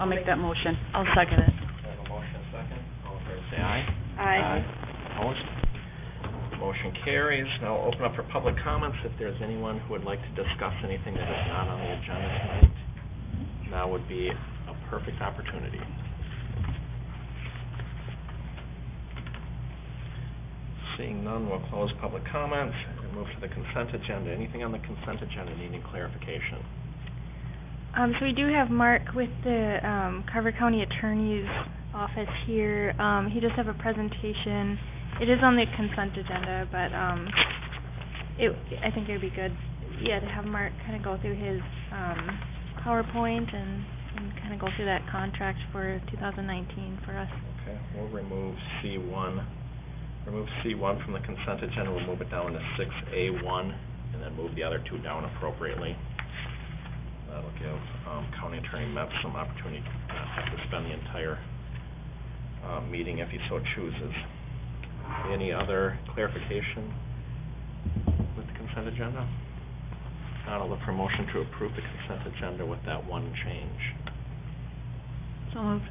I'll make that motion. I'll second it. I have a motion and a second. All in favor say aye. Aye. Opposed? Motion carries. Now I'll open up for public comments. If there's anyone who would like to discuss anything that is not on the agenda tonight, now would be a perfect opportunity. Seeing none, we'll close public comments and move to the consent agenda. Anything on the consent agenda needing clarification? So we do have Mark with the Carver County Attorney's Office here. He does have a presentation. It is on the consent agenda, but I think it would be good, to have Mark kind of go through his PowerPoint and kind of go through that contract for 2019 for us. Okay, we'll remove C1. Remove C1 from the consent agenda. We'll move it down to 6A1, and then move the other two down appropriately. That'll give County Attorney Metz some opportunity to not have to spend the entire meeting if he so chooses. Any other clarification with the consent agenda? Now I'll look for a motion to approve the consent agenda with that one change. So moved.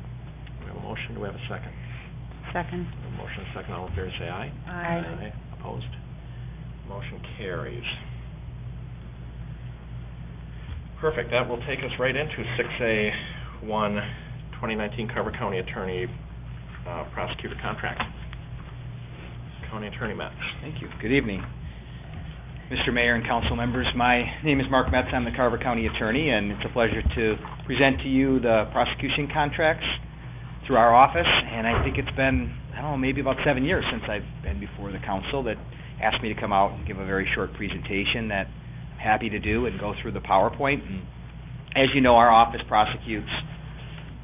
We have a motion. Do we have a second? Second. A motion and a second. All in favor say aye. Aye. Opposed? Motion carries. Perfect. That will take us right into 6A1, 2019 Carver County Attorney Prosecutor Contract. County Attorney Metz. Thank you. Good evening, Mr. Mayor and council members. My name is Mark Metz. I'm the Carver County Attorney, and it's a pleasure to present to you the prosecution contracts through our office. And I think it's been, maybe about 7 years since I've been before the council that asked me to come out and give a very short presentation that I'm happy to do and go through the PowerPoint. And as you know, our office prosecutes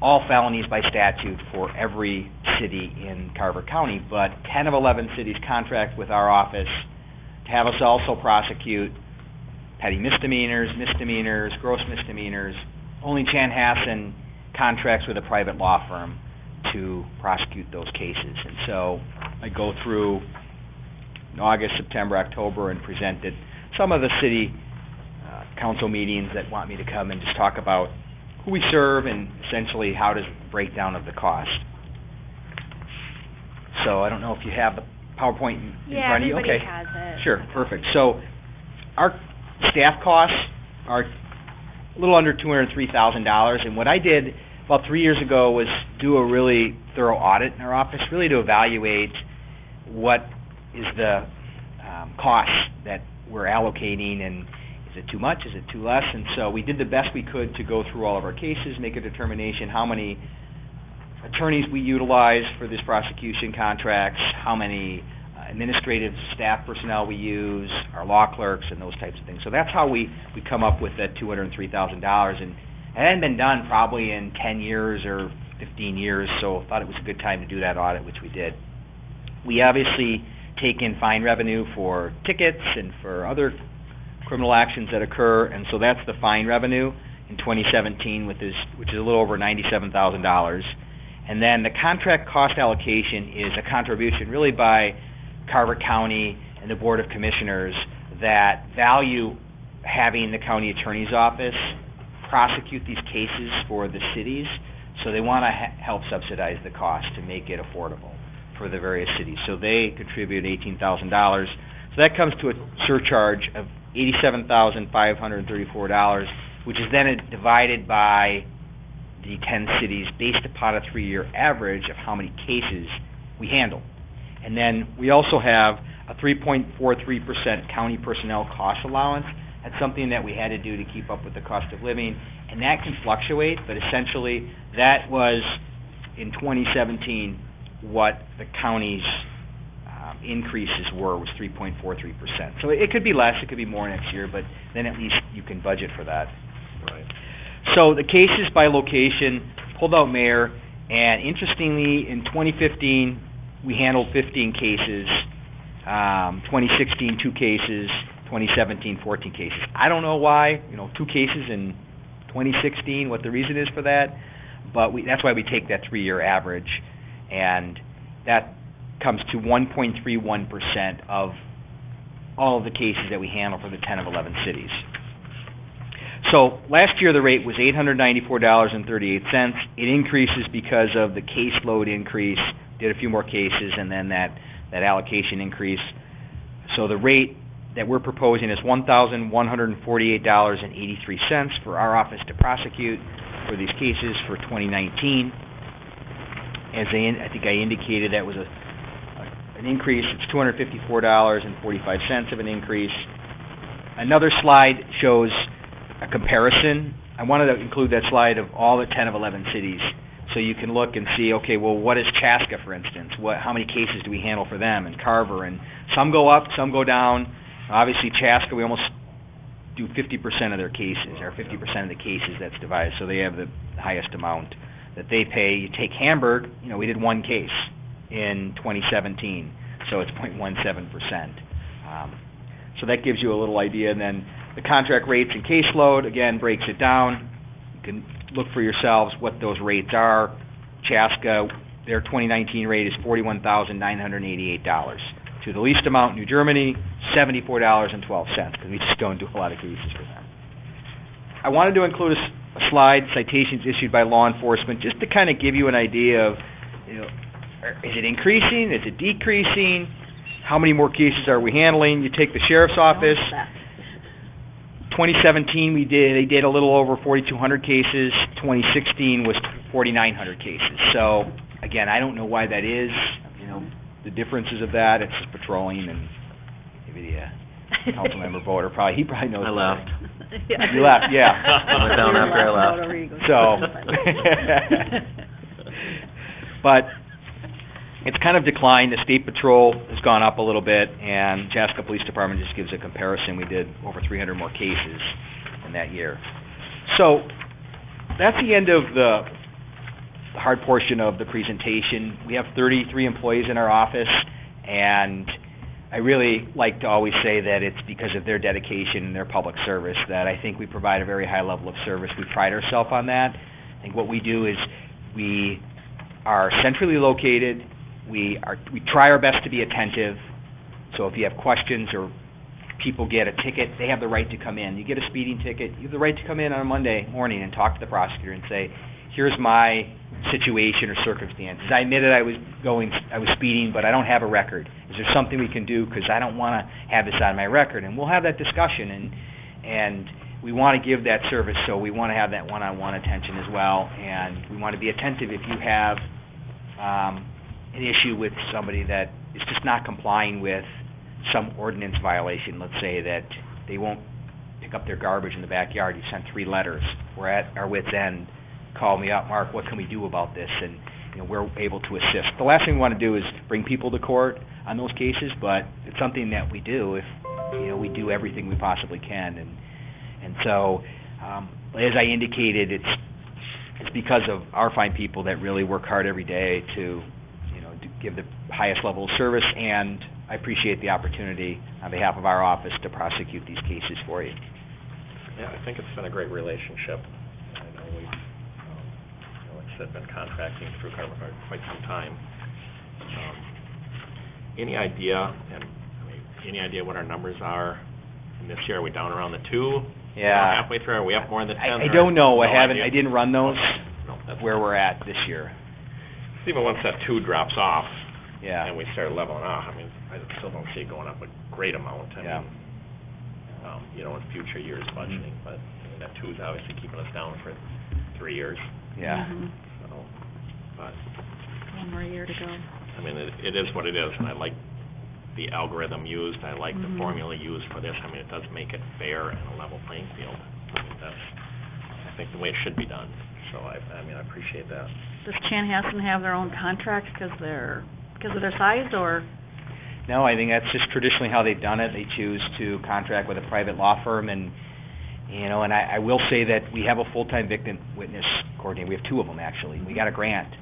all felonies by statute for every city in Carver County, but 10 of 11 cities contract with our office to have us also prosecute petty misdemeanors, gross misdemeanors. Only Chanhassen contracts with a private law firm to prosecute those cases. And so I go through August, September, October, and present at some of the city council meetings that want me to come and just talk about who we serve and essentially how does the breakdown of the cost. So I don't know if you have the PowerPoint in front of you. Everybody Okay. has it. Sure, perfect. So our staff costs are a little under $203,000, and what I did about 3 years ago was do a really thorough audit in our office, really to evaluate what is the cost that we're allocating, and is it too much, is it too less? And so we did the best we could to go through all of our cases, make a determination how many attorneys we utilize for this prosecution contracts, how many administrative staff personnel we use, our law clerks, and those types of things. So that's how we come up with that $203,000, and it hadn't been done probably in 10 years or 15 years, so I thought it was a good time to do that audit, which we did. We obviously take in fine revenue for tickets and for other criminal actions that occur, and so that's the fine revenue in 2017, which is a little over $97,000. And then the contract cost allocation is a contribution really by Carver County and the Board of Commissioners that value having the county attorney's office prosecute these cases for the cities, so they want to help subsidize the cost to make it affordable for the various cities. So they contribute $18,000. So that comes to a surcharge of $87,534, which is then divided by the 10 cities based upon a 3-year average of how many cases we handle. And then we also have a 3.43% county personnel cost allowance. That's something that we had to do to keep up with the cost of living, and that can fluctuate, but essentially that was, in 2017, what the county's increases was 3.43%. So it could be less, it could be more next year, but then at least you can budget for that. Right. So the cases by location, pulled out mayor, and interestingly, in 2015, we handled 15 cases, 2016, 2 cases, 2017, 14 cases. I don't know why, 2 cases in 2016, what the reason is for that, but that's why we take that 3-year average, and that comes to 1.31% of all of the cases that we handle for the 10 of 11 cities. So last year the rate was $894.38. It increases because of the caseload increase, did a few more cases, and then that allocation increase. So the rate that we're proposing is $1,148.83 for our office to prosecute for these cases for 2019. As I think I indicated, that was an increase. It's $254.45 of an increase. Another slide shows a comparison. I wanted to include that slide of all the 10 of 11 cities, so you can look and see, okay, well, what is Chaska, for instance? How many cases do we handle for them? And Carver, and some go up, some go down. Obviously, Chaska, we almost do 50% of their cases, or 50% of the cases that's divided, so they have the highest amount that they pay. You take Hamburg, we did one case in 2017, so it's 0.17%. So that gives you a little idea, and then the contract rates and caseload, again, breaks it down. You can look for yourselves what those rates are. Chaska, their 2019 rate is $41,988. To the least amount, New Germany, $74.12, because we just don't do a lot of cases for them. I wanted to include a slide, citations issued by law enforcement, just to kind of give you an idea of, is it increasing? Is it decreasing? How many more cases are we handling? You take the sheriff's office. 2017, they did a little over 4,200 cases. 2016 was 4,900 cases. So, again, I don't know why that is. The differences of that, it's just patrolling, and maybe the council member voter he probably knows. I left. You left, yeah. I went down after I left. So, but it's kind of declined. The state patrol has gone up a little bit, and Chaska Police Department just gives a comparison. We did over 300 more cases in that year. So that's the end of the hard portion of the presentation. We have 33 employees in our office, and I really like to always say that it's because of their dedication and their public service that I think we provide a very high level of service. We pride ourselves on that. I think what we do is we are centrally located. We try our best to be attentive. So if you have questions or people get a ticket, they have the right to come in. You get a speeding ticket, you have the right to come in on a Monday morning and talk to the prosecutor and say, here's my situation or circumstances. I admitted I was speeding, but I don't have a record. Is there something we can do, because I don't want to have this on my record? And we'll have that discussion, and we want to give that service, so we want to have that one-on-one attention as well, and we want to be attentive if you have an issue with somebody that is just not complying with some ordinance violation. Let's say that they won't pick up their garbage in the backyard. You sent 3 letters. We're at our wit's end. Call me up, Mark, what can we do about this? And we're able to assist. The last thing we want to do is bring people to court on those cases, but it's something that we do if we do everything we possibly can. And so, as I indicated, it's because of our fine people that really work hard every day to give the highest level of service, and I appreciate the opportunity on behalf of our office to prosecute these cases for you. Yeah, I think it's been a great relationship. I know we've been contracting through Carver for quite some time. Any idea what our numbers are in this year? Are we down around the 2? Yeah. Halfway through? Are we up more in the 10? I don't know. I didn't run those. No, that's where we're at this year. Even once that 2 drops off, yeah, and we start leveling off, I still don't see it going up a great amount. Yeah. In future years budgeting, but that 2 is obviously keeping us down for 3 years. Yeah. But one more year to go. It is what it is, and I like the algorithm used. I like the formula used for this. It does make it fair and a level playing field. That's, I think, the way it should be done. So I appreciate that. Does Chanhassen have their own contracts because of their size, or? No, I think that's just traditionally how they've done it. They choose to contract with a private law firm, and I will say that we have a full-time victim witness coordinator. We have 2 of them, actually. We got a grant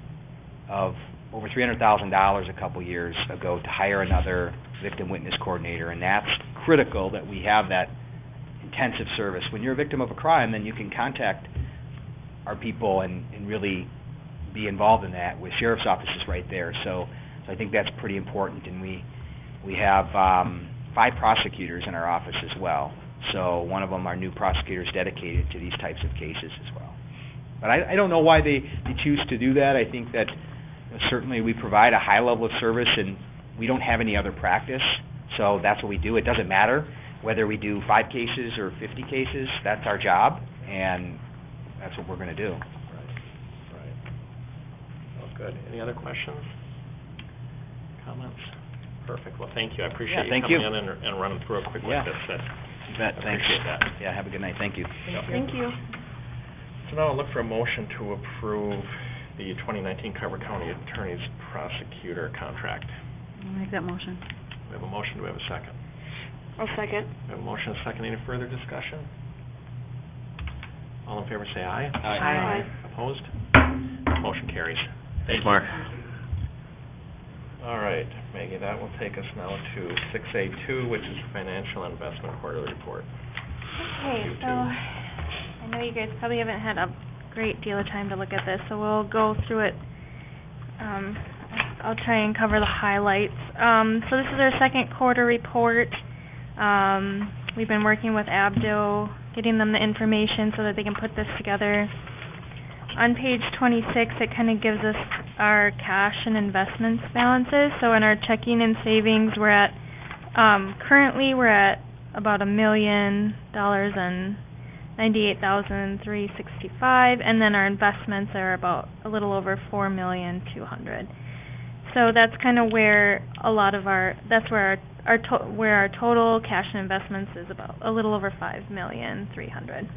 of over $300,000 a couple years ago to hire another victim witness coordinator, and that's critical that we have that intensive service. When you're a victim of a crime, then you can contact our people and really be involved in that with sheriff's offices right there. So I think that's pretty important, and we have 5 prosecutors in our office as well. So one of them, our new prosecutor, is dedicated to these types of cases as well. But I don't know why they choose to do that. I think that certainly we provide a high level of service, and we don't have any other practice, so that's what we do. It doesn't matter whether we do 5 cases or 50 cases. That's our job, and that's what we're going to do. Right. Well, good. Any other questions? Comments? Perfect. Well, thank you. I appreciate Yeah, you thank you. coming in and running through it quick Yeah. like this. You bet. I Thanks. appreciate that. Yeah, have a good night. Thank you. Thank you. So now I'll look for a motion to approve the 2019 Carver County Attorney's Prosecutor contract. I'll make that motion. We have a motion. Do we have a second? I'll second. We have a motion and a second. Any further discussion? All in favor say aye. Aye. Opposed? Motion carries. Thanks, Mark. All right, Maggie, that will take us now to 6A2, which is Financial Investment Quarterly Report. Okay, You so too. I know you guys probably haven't had a great deal of time to look at this, so we'll go through it. I'll try and cover the highlights. So this is our second quarter report. We've been working with Abdo, getting them the information so that they can put this together. On page 26, it kind of gives us our cash and investments balances. So in our checking and savings, we're at, currently we're at about $1,098,365, and then our investments are about a little over $4,200,000. So that's kind of where a lot of that's where our total cash and investments is about a little over $5,300,000.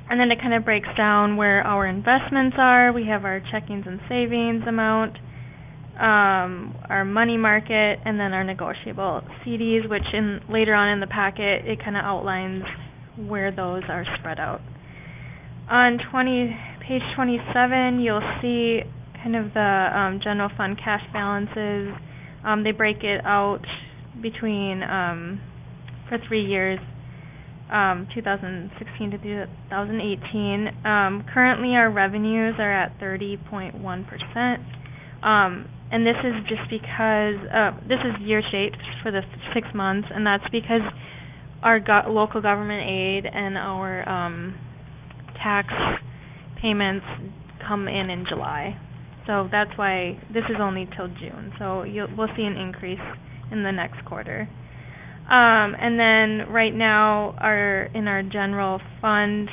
And then it kind of breaks down where our investments are. We have our checkings and savings amount, our money market, and then our negotiable CDs, which later on in the packet, it kind of outlines where those are spread out. On page 27, you'll see kind of the general fund cash balances. They break it out between, for 3 years, 2016 to 2018. Currently, our revenues are at 30.1%, and this is just because this is year-to-date for the 6 months, and that's because our local government aid and our tax payments come in July. So that's why this is only till June. So we'll see an increase in the next quarter. And then right now, in our general fund,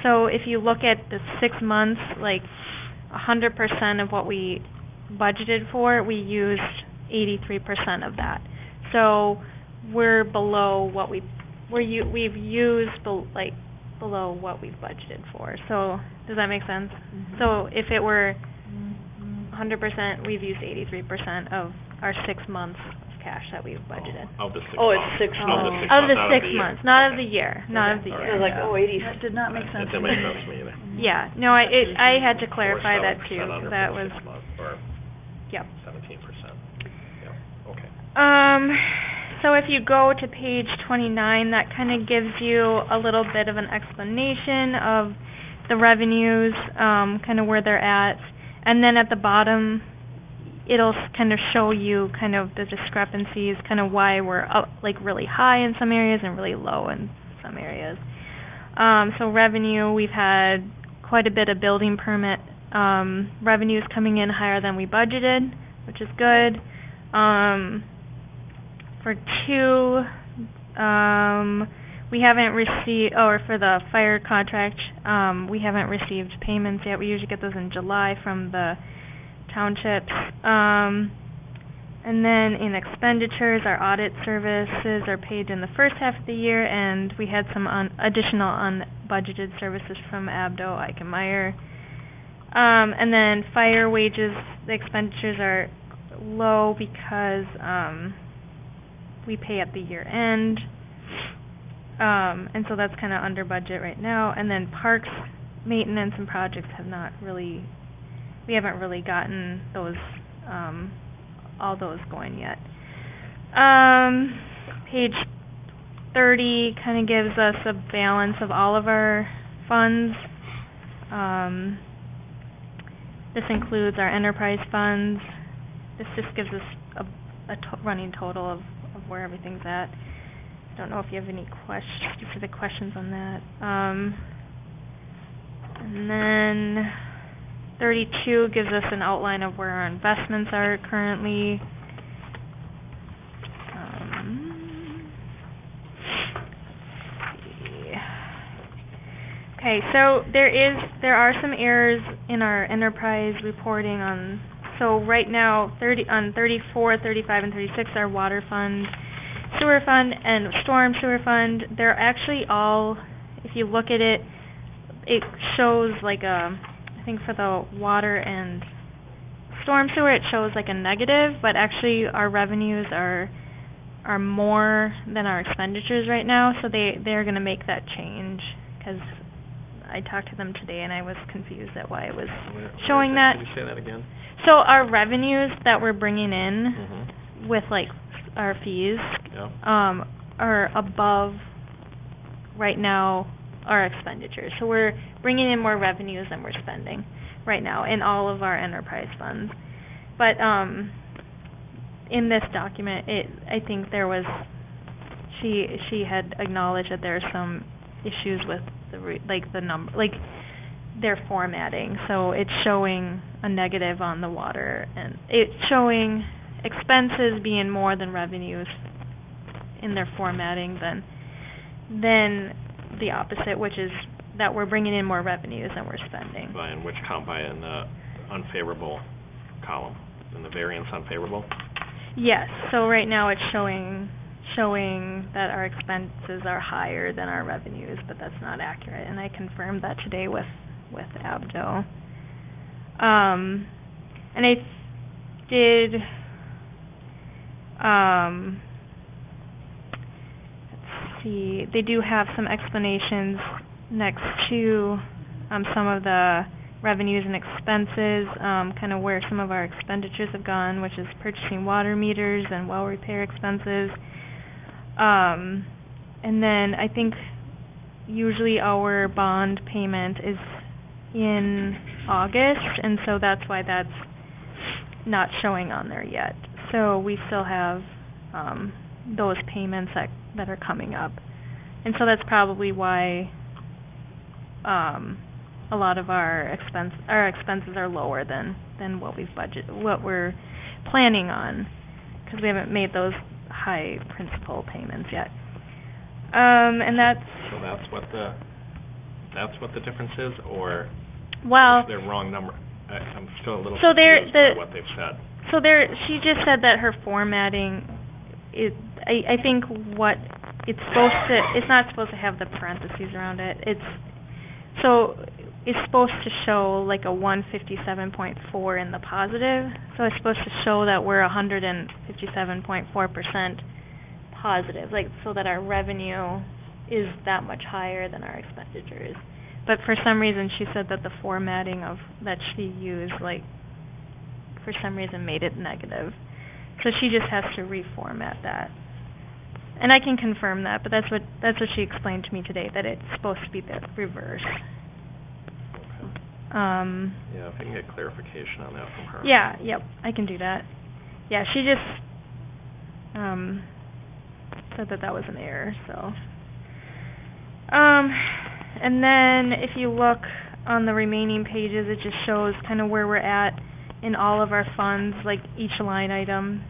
so if you look at the 6 months, like 100% of what we budgeted for, we used 83% of that. So we're below what we've used below what we've budgeted for. So does that make sense? Mm-hmm. So if it were 100%, we've used 83% of our 6 months cash that we've budgeted. Of the 6 Oh, months. it's 6 months. Of the not 6 year. months, not of Okay. the year, not of the All year. right. I was like, oh, 80, that did not make sense. That didn't make sense to me either. Yeah, no, I had to clarify We're that 7% too, under 'cause for that the was, 6 months, or yep. 17%. Yeah, okay. So if you go to page 29, that kind of gives you a little bit of an explanation of the revenues, kind of where they're at, and then at the bottom, it'll kind of show you kind of the discrepancies, kind of why we're up, like really high in some areas and really low in some areas. So revenue, we've had quite a bit of building permit revenues coming in higher than we budgeted, which is good. For we haven't received, for the fire contract, we haven't received payments yet. We usually get those in July from the townships. And then in expenditures, our audit services are paid in the first half of the year, and we had some additional unbudgeted services from Abdo, Eichenmeyer. And then fire wages, the expenditures are low because we pay at the year end. And so that's kind of under budget right now. And then parks maintenance and projects we haven't really gotten those, all those going yet. Page 30 kind of gives us a balance of all of our funds. This includes our enterprise funds. This just gives us a running total of where everything's at. I don't know if you have any specific questions on that. And then 32 gives us an outline of where our investments are currently. Okay, so there are some errors in our enterprise reporting on. So right now, on 34, 35, and 36 are water fund, sewer fund, and storm sewer fund. They're actually all, if you look at it, it shows like I think for the water and storm sewer, it shows like a negative, but actually our revenues are more than our expenditures right now, so they're going to make that change, because I talked to them today and I was confused at why it was showing that. Can you say that again? So our revenues that we're bringing in with like our fees are above right now our expenditures. So we're bringing in more revenues than we're spending right now in all of our enterprise funds. But in this document, I think there was she had acknowledged that there are some issues with the number, like their formatting. So it's showing a negative on the water, and it's showing expenses being more than revenues in their formatting than the opposite, which is that we're bringing in more revenues than we're spending. By in which column? By in the unfavorable column, in the variance unfavorable? Yes. So right now it's showing that our expenses are higher than our revenues, but that's not accurate, and I confirmed that today with Abdo. And I did let's see, they do have some explanations next to some of the revenues and expenses, kind of where some of our expenditures have gone, which is purchasing water meters and well repair expenses. And then I think usually our bond payment is in August, and so that's why that's not showing on there yet. So we still have those payments that are coming up. And so that's probably why a lot of our expenses are lower than what we've what we're planning on, because we haven't made those high principal payments yet. And that's So that's what the difference is, or well, is there wrong number? I'm still a little so confused by what they've said. So she just said that her formatting is, I think what it's not supposed to have the parentheses around it. It's supposed to show like a 157.4 in the positive. So it's supposed to show that we're 157.4% positive, like so that our revenue is that much higher than our expenditures. But for some reason she said that the formatting that she used, like, for some reason made it negative. So she just has to reformat that. And I can confirm that, but that's what she explained to me today, that it's supposed to be the reverse. Yeah, if you can get clarification on that from her. Yeah, yep, I can do that. Yeah, she just said that was an error, so. And then if you look on the remaining pages, it just shows kind of where we're at in all of our funds, like each line item.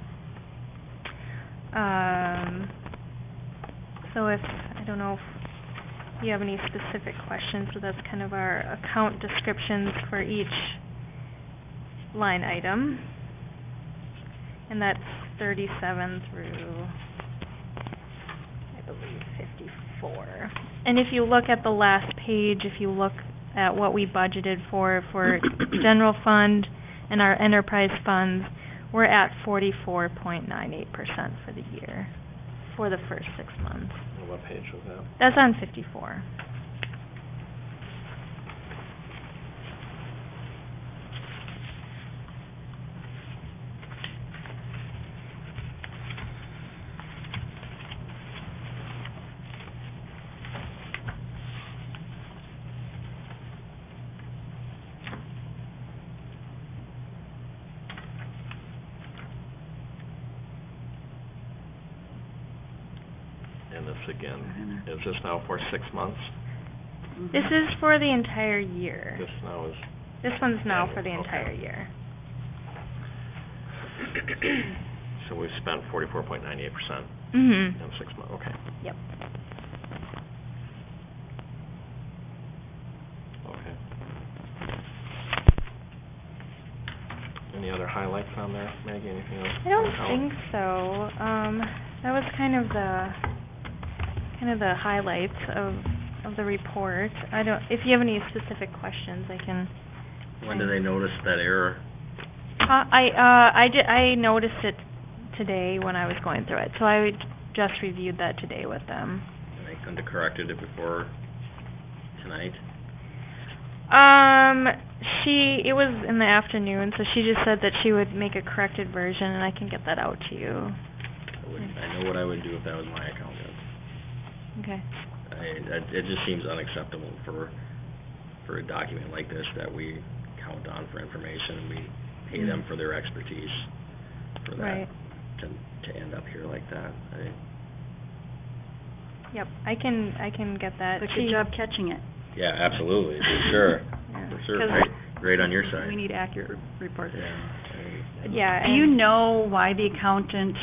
So I don't know if you have any specific questions, so that's kind of our account descriptions for each line item. And that's 37 through, I believe, 54. And if you look at the last page, if you look at what we budgeted for general fund and our enterprise funds, we're at 44.98% for the year, for the first 6 months. And what page was that? That's on 54. again, is this now for 6 months? Mhm. This is for the entire year. This now is, This one's now for the Okay. entire year. so we've spent 44.98% Mhm. in 6 months, okay. Yep. Okay. Any other highlights on there, Maggie, anything else? I don't think so. That was kind of the highlights of the report. If you have any specific questions, I can. When did they notice that error? I noticed it today when I was going through it, so I just reviewed that today with them. And they couldn't have corrected it before tonight? It was in the afternoon, so she just said that she would make a corrected version, and I can get that out to you. I know what I would do if that was my accountant. Okay. It just seems unacceptable for a document like this that we count on for information, and we pay them for their expertise for that, Right. to end up here like that. Yep, I can get that. But good job catching it. Yeah, absolutely, for sure, Yeah. for sure, 'Cause great on your side. we need accurate reports. Yeah. Yeah. Do you know why the accountant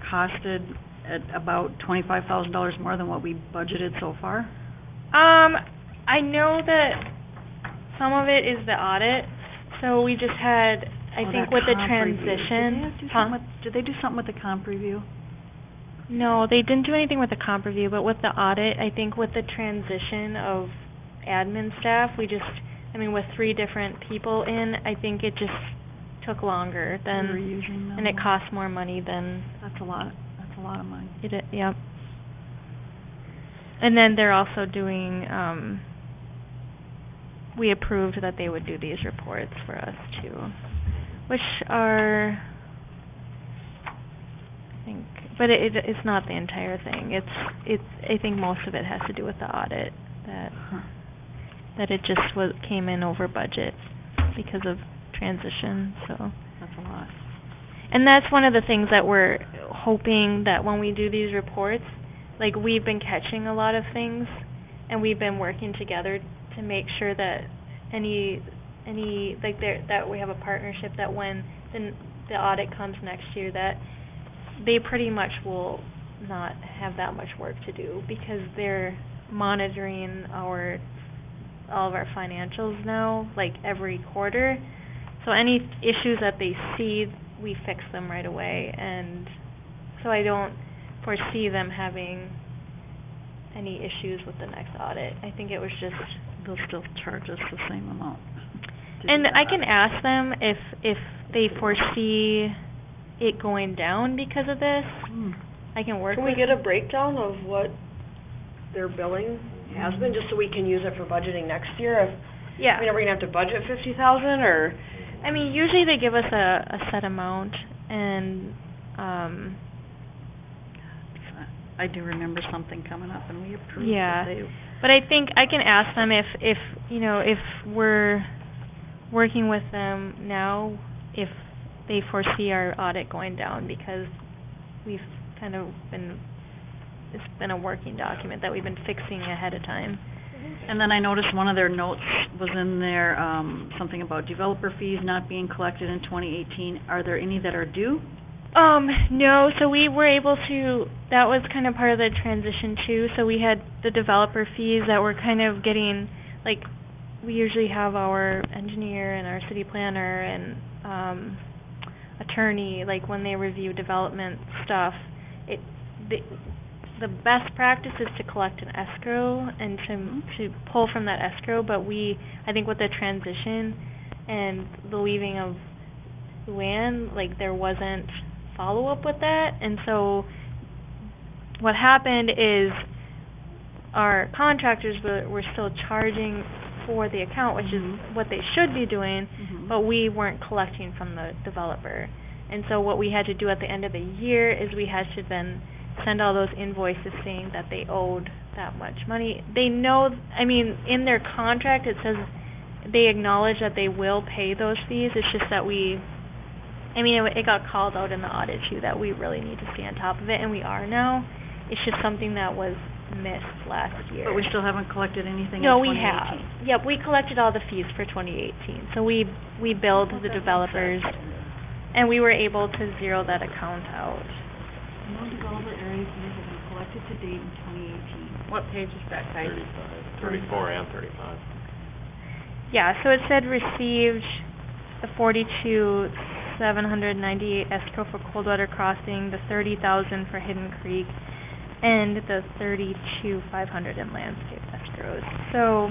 costed at about $25,000 more than what we budgeted so far? I know that some of it is the audit, so we just had, I Oh, think that with the comp review. transition. Did they do something with the comp review? No, they didn't do anything with the comp review, but with the audit, I think with the transition of admin staff, with 3 different people in, I think it just took longer We were than, using them. and it cost more money than That's a lot of money. yep. And then they're also doing, we approved that they would do these reports for us too, which are, I think, but it's not the entire thing. I think most of it has to do with the audit, that it just came in over budget because of transition, so. That's a lot. And that's one of the things that we're hoping that when we do these reports, like, we've been catching a lot of things, and we've been working together to make sure that that we have a partnership, that when the audit comes next year, that they pretty much will not have that much work to do, because they're monitoring all of our financials now, like, every quarter. So any issues that they see, we fix them right away, and so I don't foresee them having any issues with the next audit. I think it was just. They'll still charge us the same amount. And I can ask them if they foresee it going down because of this. I can work Can with. we get a breakdown of what their billing has been, just so we can use it for budgeting next year? Yeah. Are we gonna have to budget 50,000, or? I mean, usually they give us a set amount, and I do remember something coming up, and we approved Yeah. it. but I think I can ask them if we're working with them now, if they foresee our audit going down, because we've kind of it's been a working document that we've been fixing ahead of time. And then I noticed one of their notes was in there, something about developer fees not being collected in 2018. Are there any that are due? No, so we were able to, that was kind of part of the transition too, so we had the developer fees that were kind of getting, like, we usually have our engineer and our city planner and attorney, like, when they review development stuff, the best practice is to collect an escrow and to pull from that escrow, but I think with the transition and the leaving of Luann, like, there wasn't follow-up with that, and so what happened is our contractors were still charging for the account, which is what they should be doing, but we weren't collecting from the developer. And so what we had to do at the end of the year is we had to then send all those invoices saying that they owed that much money. They know, I mean, in their contract it says they acknowledge that they will pay those fees. It's just that it got called out in the audit too, that we really need to stay on top of it, and we are now. It's just something that was missed last year. But we still haven't collected anything in No, we 2018? have. Yep, we collected all the fees for 2018. So we billed the developers, and we were able to zero that account out. No developer area fees have been collected to date in 2018. What page is that, Ty? 34 and 35. Yeah, so it said received the 42,798 escrow for Coldwater Crossing, the 30,000 for Hidden Creek, and the 32,500 in landscape escrows. So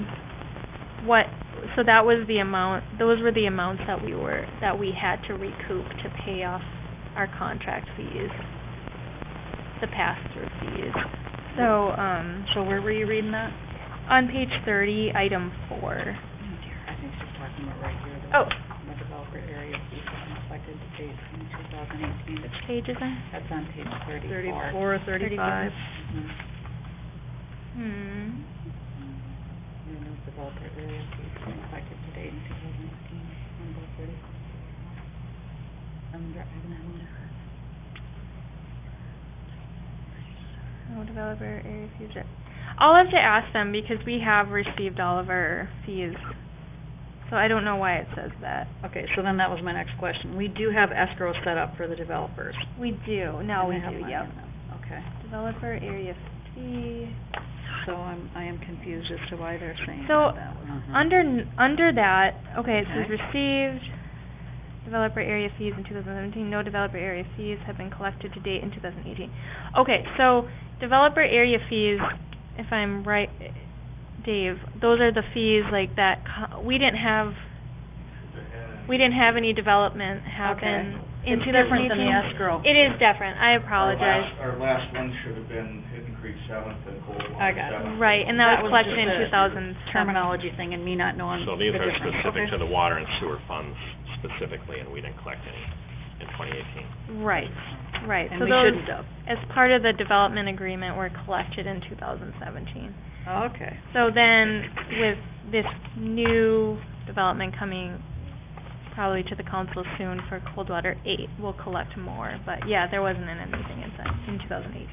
that was the amount, those were the amounts that we had to recoup to pay off our contract fees, the pass-through fees. So, So where were you reading that? on page 30, item 4. I think she's talking about right here, Oh. the developer area fees have been collected to date in 2018. Which page is that? That's on page 34. 34, 35. And those developer area fees have been collected to date in 2018, on both 30. No developer area fees. I'll have to ask them because we have received all of our fees. So I don't know why it says that. Okay, so then that was my next question. We do have escrow set up for the developers. We do. Now we And I have do, mine yep. in them. Okay. Developer area fee. So I am confused as to why they're saying So, that was. under that, okay, it says Okay. received developer area fees in 2017. No developer area fees have been collected to date in 2018. Okay, so developer area fees, if I'm right, Dave, those are the fees like that, we didn't have any development happen in It's 2018. different than the escrow. It is different, I apologize. Our last one should have been Hidden Creek 7th and Coldwater 7th. I got it. Right, and that was collected just in a 2007. terminology thing and me not knowing So these the are difference. specific Okay. to the water and sewer funds specifically, and we didn't collect any in 2018. Right, right. And So we those, shouldn't have. as part of the development agreement, were collected in 2017. Okay. So then, with this new development coming probably to the council soon for Coldwater 8, we'll collect more. But yeah, there wasn't anything in 2018.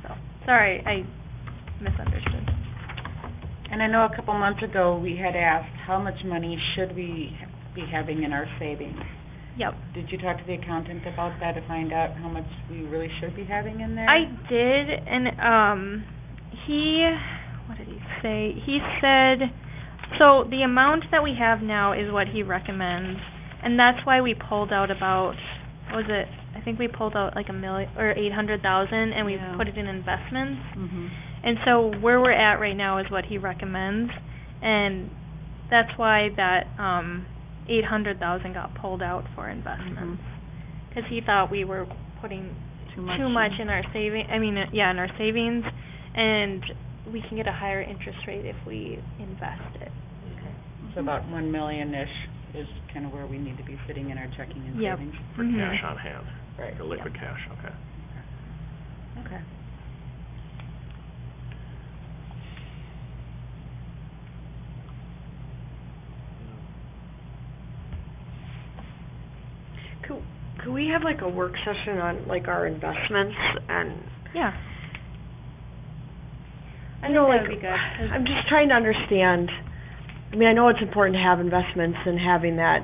So, sorry, I misunderstood. And I know a couple months ago, we had asked, how much money should we be having in our savings? Yep. Did you talk to the accountant about that to find out how much we really should be having in there? I did, and what did he say? He said, so the amount that we have now is what he recommends, and that's why we pulled out about, what was it? I think we pulled out like $1 million or $800,000, and we Yeah. put it in investments. Mhm. And so where we're at right now is what he recommends, and that's why that $800,000 got pulled out for investments, because he thought we were putting too much in our in our savings, and we can get a higher interest rate if we invest it. So about $1 million-ish is kind of where we need to be sitting in our checking and Yep. savings. For Mhm. cash on hand, Right. or liquid cash, okay. Okay. Could we have like a work session on like our investments and, Yeah. I you know, think like, that would be good. 'Cause- I'm just trying to understand, I mean, I know it's important to have investments and having that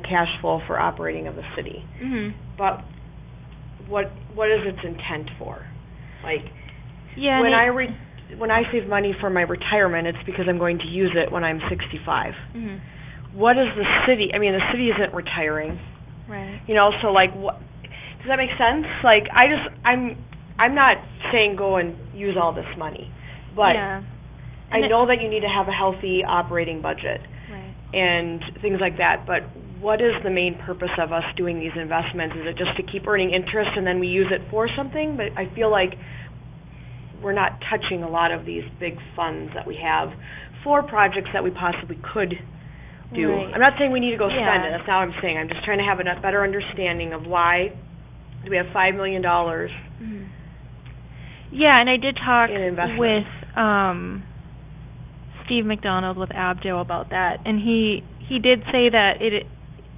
cash flow for operating of the city, Mhm. but what is its intent for? Like, Yeah. when I save money for my retirement, it's because I'm going to use it when I'm 65. Mhm. What is the city, I mean, the city isn't retiring, Right. you know, so like, what, does that make sense? Like, I'm not saying go and use all this money, but Yeah. I And it- know that you need to have a healthy operating budget Right. and things like that, but what is the main purpose of us doing these investments? Is it just to keep earning interest and then we use it for something? But I feel like we're not touching a lot of these big funds that we have for projects that we possibly could do. Right. I'm not saying we need to go spend Yeah. it, that's not what I'm saying. I'm just trying to have a better understanding of why do we have $5 million. Mhm. Yeah, and I did talk In investment. with Steve McDonald with Abdo about that, and he did say that it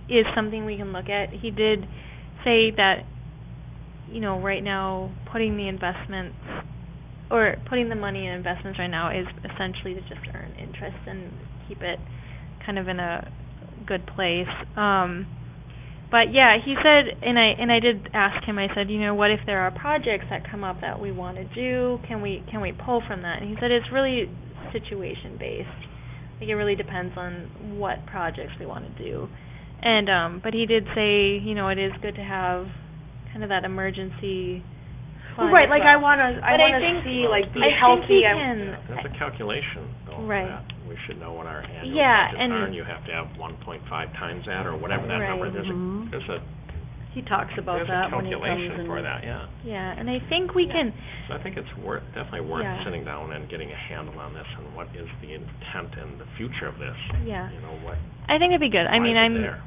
is something we can look at. He did say that right now, putting the investments, or putting the money in investments right now is essentially to just earn interest and keep it kind of in a good place. But yeah, he said, and I did ask him, I said, what if there are projects that come up that we want to do? Can we pull from that? And he said it's really situation based. Like, it really depends on what projects we want to do. And but he did say, it is good to have kind of that emergency fund. Right, as like well. I wanna see, like, be healthy. There's a calculation, though, for Right. that. We should know what our annual Yeah, budgets and- are, and you have to have 1.5 times that, or whatever that Right. number, Mhm. there's He talks about a that when he comes calculation and... for that, yeah. Yeah, and I think we can. So I think it's definitely worth Yeah. sitting down and getting a handle on this, and what is the intent and the future of this. Yeah. What, I think it'd be good. I Why mean, is it I'm. there?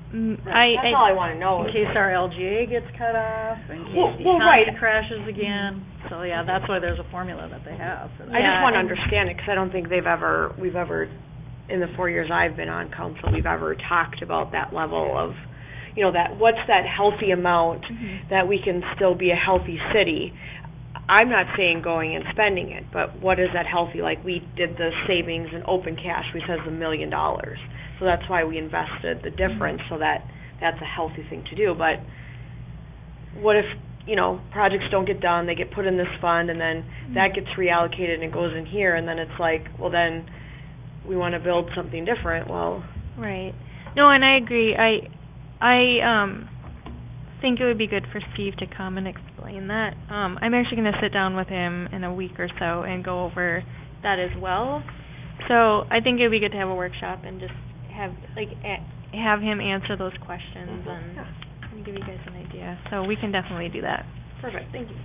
That's all I wanna know. In case our LGA gets cut off, in case the Well, right. economy crashes again. So, yeah, that's why there's a formula that they have for that. I just Yeah, wanna and- understand it, 'cause I don't think we've ever, in the 4 years I've been on council, we've ever talked about that level of, what's that healthy amount Mhm. that we can still be a healthy city. I'm not saying going and spending it, but what is that healthy? Like, we did the savings and open cash, we said it's $1 million. So that's why we invested the difference, so that's a healthy thing to do. But what if, projects don't get done, they get put in this fund, and then that gets reallocated and it goes in here, and then it's like, well, then we want to build something different. Well, Right. No, and I agree. I think it would be good for Steve to come and explain that. I'm actually going to sit down with him in a week or so and go over that as well. So I think it would be good to have a workshop and just have him answer those questions and give you guys an idea. So we can definitely do that. perfect, thank you.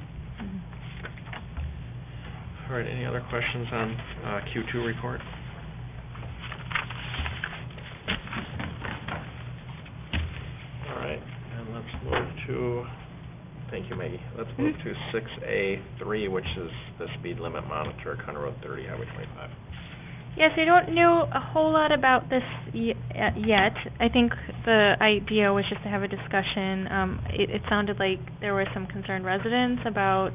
all right, any other questions on Q2 report? All right, and let's move to, thank you, Maggie. Let's move to 6A3, which is the speed limit monitor, County Road 30, Highway 25. Yes, I don't know a whole lot about this yet. I think the idea was just to have a discussion. It sounded like there were some concerned residents about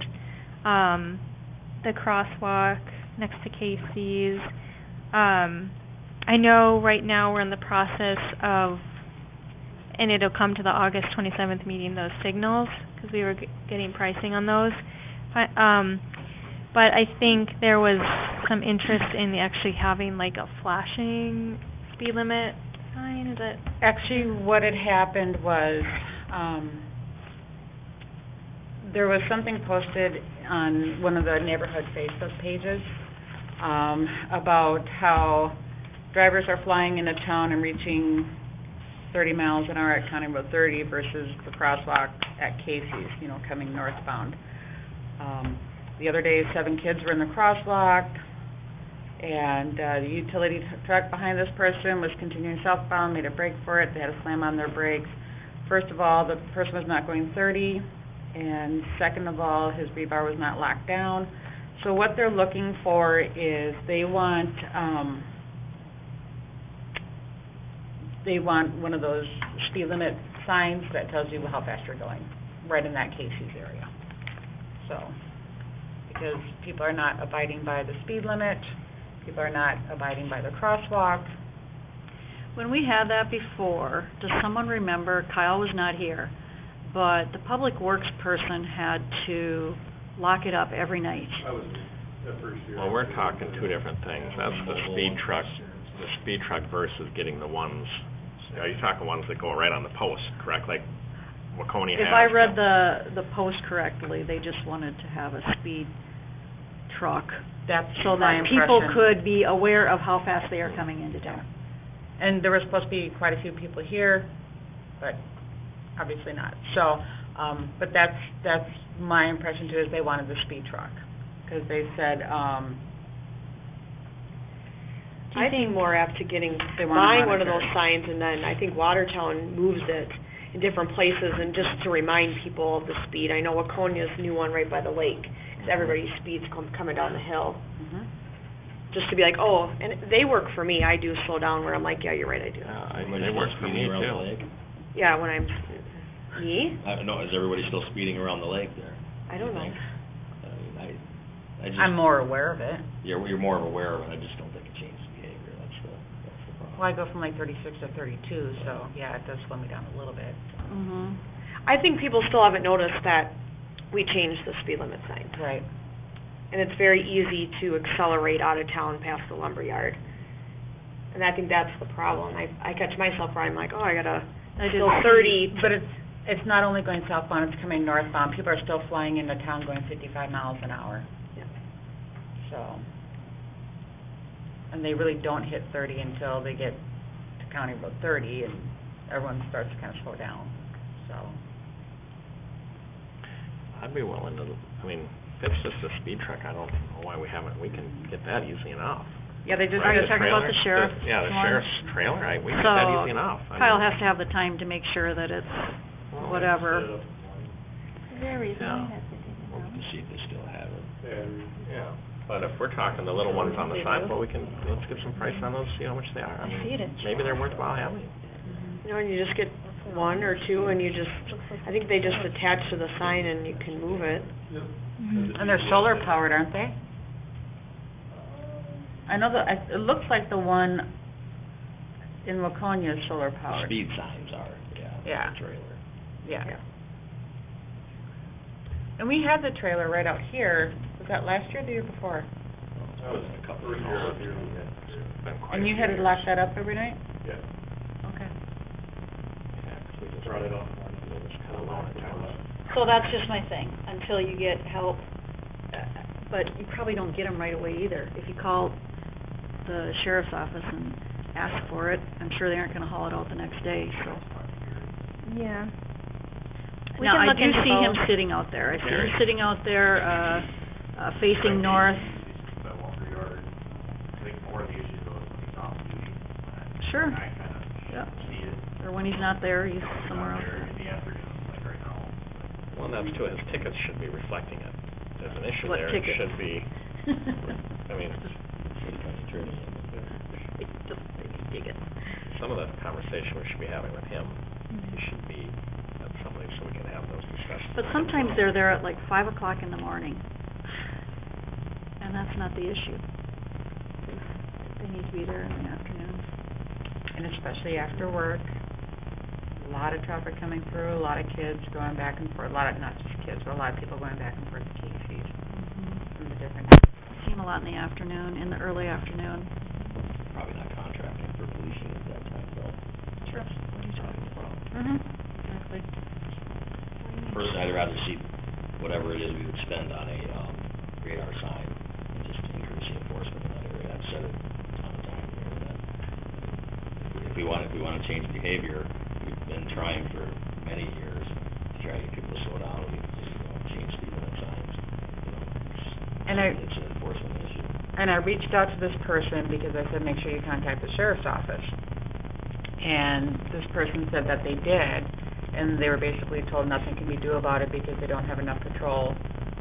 the crosswalk next to Casey's. I know right now we're in the process of, and it'll come to the August 27th meeting, those signals, because we were getting pricing on those. But I think there was some interest in actually having like a flashing speed limit sign. Is it? Actually, what had happened was, there was something posted on one of the neighborhood Facebook pages, about how drivers are flying into town and reaching 30 miles an hour at County Road 30 versus the crosswalk at Casey's, coming northbound. The other day, 7 kids were in the crosswalk, and the utility truck behind this person was continuing southbound, made a break for it. They had to slam on their brakes. First of all, the person was not going 30, and second of all, his rebar was not locked down. So what they're looking for is they want one of those speed limit signs that tells you how fast you're going, right in that Casey's area. So, because people are not abiding by the speed limit, people are not abiding by the crosswalk. When we had that before, does someone remember, Kyle was not here, but the public works person had to lock it up every night. That was the first year. Well, we're talking two different things. That's the speed truck versus getting the ones, you're talking ones that go right on the post, correct? Like Waconia has. If I read the post correctly, they just wanted to have a speed truck That's so my that people impression. could be aware of how fast they are coming into town. And there were supposed to be quite a few people here, but obviously not. So, but that's my impression too, is they wanted the speed truck. Because they said, I'd be more apt to They wanna buying one of monitor. those signs, and then I think Watertown moves it in different places, and just to remind people of the speed. I know Waconia's new one right by the lake, 'cause everybody speeds coming down the hill. mhm. Just to be like, oh, and they work for me. I do slow down where I'm like, yeah, you're right, I do. They work for me too. Yeah, when I'm, Me? I don't know, is everybody still speeding around the lake there? I don't know. I mean, I just. I'm more aware of it. You're more aware of it, I just don't think it changes behavior, that's the problem. Well, I go from like 36 to 32, so, yeah, it does slow me down a little bit. Mhm. I think people still haven't noticed that we changed the speed limit sign. Right. And it's very easy to accelerate out of town past the lumberyard. And I think that's the problem. I catch myself where I'm like, oh, I gotta go 30. But it's not only going southbound, it's coming northbound. People are still flying into town going 55 miles an hour. Yeah. So, and they really don't hit 30 until they get to County Road 30, and everyone starts to kind of slow down, so. I'd be willing to, I mean, if it's just a speed truck, I don't know why we can get that easy enough. Yeah, they just. Are you The talking about the trailer? sheriff's Yeah, the one? sheriff's trailer, we get that easy enough. I Kyle mean, has to have the time to make sure that it's whatever. Is there a reason Yeah. that they didn't know? To see if they still have it. Yeah, but if we're talking the little ones on the They side, do. well, let's get some price on those, see how much they are. I mean, see it in maybe they're worthwhile having. You know, and you just get one or two and you just, I think they just attach to the sign and you can move it. Mhm. And they're solar powered, aren't they? I know it looks like the one in Waconia is solar powered. Speed signs are, Yeah. the trailer. Yeah. And we had the trailer right out here, was that last year or the year before? That was a couple of years ago. Been quite And a you few had to years. lock that up every night? Yeah, Okay. Yeah, 'cause we just brought it up. kind of low it down. So that's just my thing, until you get help, but you probably don't get them right away either. If you call the sheriff's office and ask for it, I'm sure they aren't gonna haul it out the next day, so. Yeah. We Now, can I look do into see him both. sitting out there. I see him Very. sitting out there, facing north. That lumberyard, I think more of the issue goes when he's off duty. Sure. And I kind of Yeah. see it. Or when he's not there, he's somewhere else. Out there in the afternoon, like right now. Well, and that's too, his tickets should be reflecting it. There's an issue What there, it tickets? should be, I mean, some of the conversation we should be having with him, he should be at somebody so we can have those discussions. But sometimes they're there at like 5 o'clock in the morning, and that's not the issue. They need to be there in the afternoon. And especially after work, a lot of traffic coming through, a lot of kids going back and forth, not just kids, but a lot of people going back and forth to Casey's from the different. See them a lot in the afternoon, in the early afternoon. Probably not contracting for policing at that time, though. Sure. Mm-hmm. Exactly. Personally, I'd rather see whatever it is we would spend on a, radar sign and just increase the enforcement in that area. I've said it a ton of times here, that if we want to change behavior, we've been trying for many years to try to get people to slow down, we, change speed limit signs, And it's an enforcement issue. And I reached out to this person because I said, make sure you contact the sheriff's office. And this person said that they did, and they were basically told nothing can be done about it because they don't have enough patrol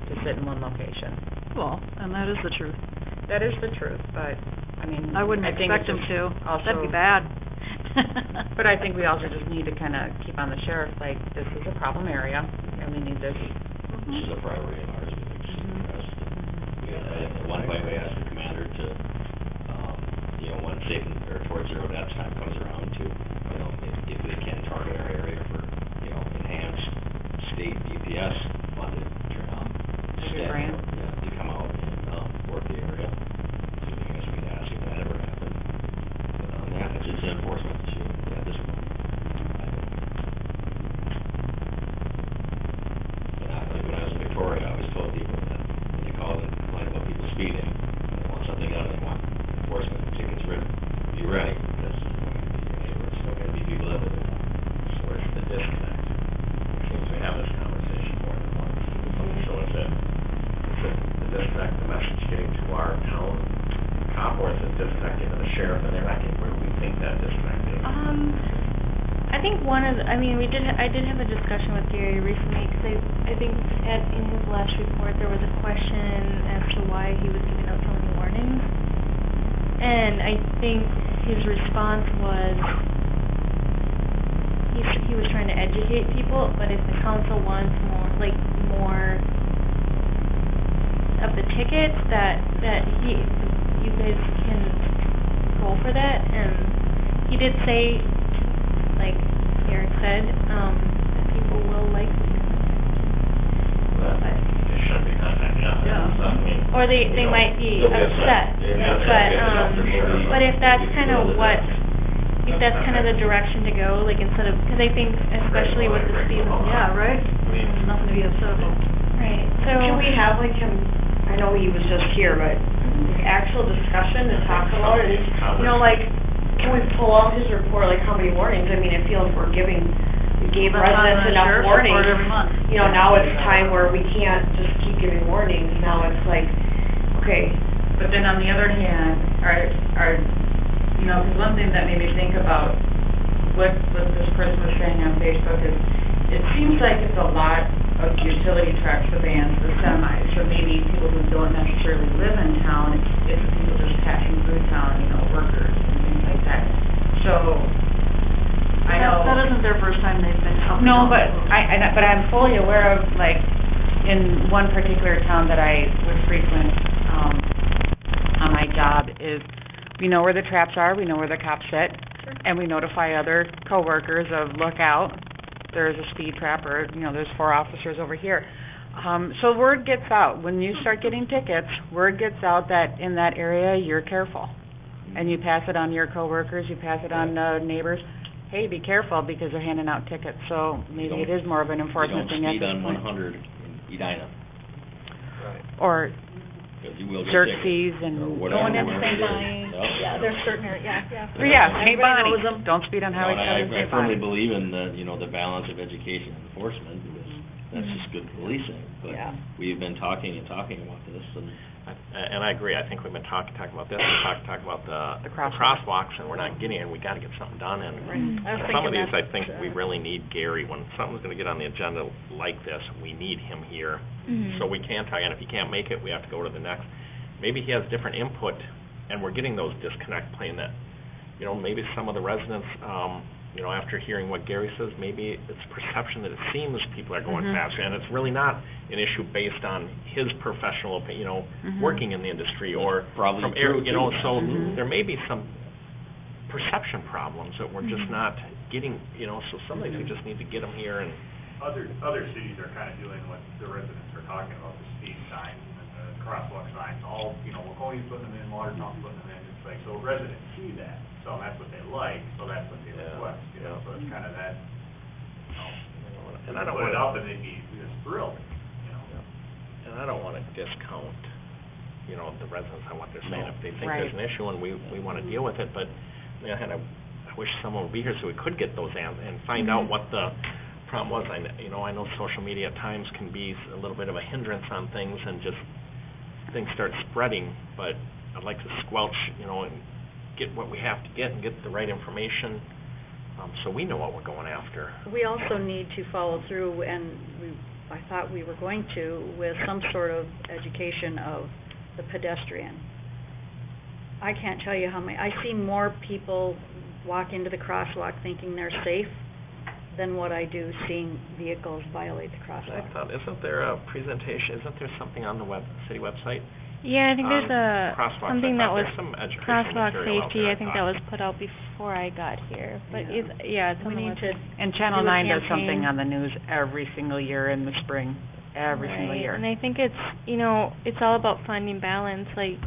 to sit in one location. Well, and that is the truth. That is the truth, but, I mean, I wouldn't think expect it's them just to. also- That'd be bad. But I think we also just need to kind of keep on the sheriff, like, this is a problem area, and we need this. This is a priority of ours, we think should be addressed. At one point, we asked the commander to, when safe or towards zero deaths time comes around to, if they can target our area for, enhanced state DPS funded, staff, grant. to come out and, work the area. So I guess we'd ask if that ever happened. But, it's an enforcement issue at this point. Like when I was in Victoria, I always told people that when they call and complain about people speeding, when they want something done, they want enforcement tickets written, be ready, because it's still going to be people that live in town. So where's the disconnect? It seems we have this conversation more than once. So is it the disconnect, the message getting to our town cop, or is it disconnecting to the sheriff, and they're not getting where we think that disconnect is? I think I did have a discussion with Gary recently, because I think in his last report, there was a question as to why he was giving out so many warnings. And I think his response was, he was trying to educate people, but if the council wants more of the tickets, that you guys can go for that. And he did say, like Eric said, that people will like it. But It should be content, yeah. or they might be upset. But if that's kind of the direction to go, like instead of, because I think especially with the speed. Yeah, right? There's nothing to be upset about. Right, so. Can we have like him, I know he was just here, but actual discussion to talk about it, you know, like, can we pull out his report, like how many warnings? I mean, I feel if we gave residents enough warnings. Every month. You know, now it's time where we can't just keep giving warnings, now it's like, okay. But then on the other hand, you know, 'cause one thing that made me think about what this person was saying on Facebook is, it seems like it's a lot of utility trucks, the vans, the semis, so maybe people who don't necessarily live in town, it's people just passing through town, you know, workers and things like that. So, I know. That isn't their first time they've been helping. No, but I'm fully aware of, like, in one particular town that I would frequent, on my job is, we know where the traps are, we know where the cops sit, and we notify other coworkers of, look out, there's a speed trap, or, you know, there's 4 officers over here. So word gets out. When you start getting tickets, word gets out that in that area, you're careful. And you pass it on to your coworkers, you pass it on neighbors. Hey, be careful, because they're handing out tickets, so maybe it is more of an enforcement thing at this point. You don't speed on 100 in Edina. Or Because you will get Xerxes tickets, and or whatever, going in wherever St. it is. Bonnie. Yep. Yeah, there's certain areas, yeah. St. Everybody Bonnie, knows 'em. don't speed on Highway No, 7 in and I St. Bonnie. firmly believe in the, you know, the balance of education and enforcement, because that's just good policing. But Yeah. we've been talking about this, And I agree, I think we've been talking about this, we're talking about the crosswalks, and we're not getting it, and we gotta get something done, and I was some of thinking these, I that's, think, we really need Gary, when something's gonna get on the agenda like this, we need him here. So we can talk, and if he can't make it, we have to go to the next. Maybe he has different input, and we're getting those disconnect playing that, you know, maybe some of the residents, you know, after hearing what Gary says, maybe it's perception that it seems people are going faster, and it's really not an issue based on his professional opinion, you know, working in the industry, or probably from true, you know, too. so there may be some perception problems that we're just not getting, you know, so sometimes we just need to get them here and. Other cities are kind of doing what the residents are talking about, the speed signs and the crosswalk signs, all, you know, Waconia's putting them in, Watertown's putting them in, it's like, so residents see that, so that's what they like, so that's what they request, you know, so it's kind of that, you know, And I don't put it wanna, up and they'd be just thrilled, you know. and I don't wanna discount, you know, the residents on what they're saying, No. if they think Right. there's an issue and we wanna deal with it, but, I wish someone would be here so we could get those and find out what the problem was. I know social media at times can be a little bit of a hindrance on things, and just things start spreading, but I'd like to squelch, you know, and get what we have to get and get the right information, so we know what we're going after. We also need to follow through, and I thought we were going to, with some sort of education of the pedestrian. I can't tell you how many, I see more people walk into the crosswalk thinking they're safe than what I do seeing vehicles violate the I crosswalk. thought, isn't there a presentation, isn't there something on the city website? Yeah, I think there's Crosswalks. something I that thought was there's some educational crosswalk material out safety, there, I think that was put out before I got here, but Yeah. it's on We the need to, website. And Channel do a 9 does campaign. something on the news every single year in the spring, every single Right, year. and I think it's, you know, it's all about finding balance, like,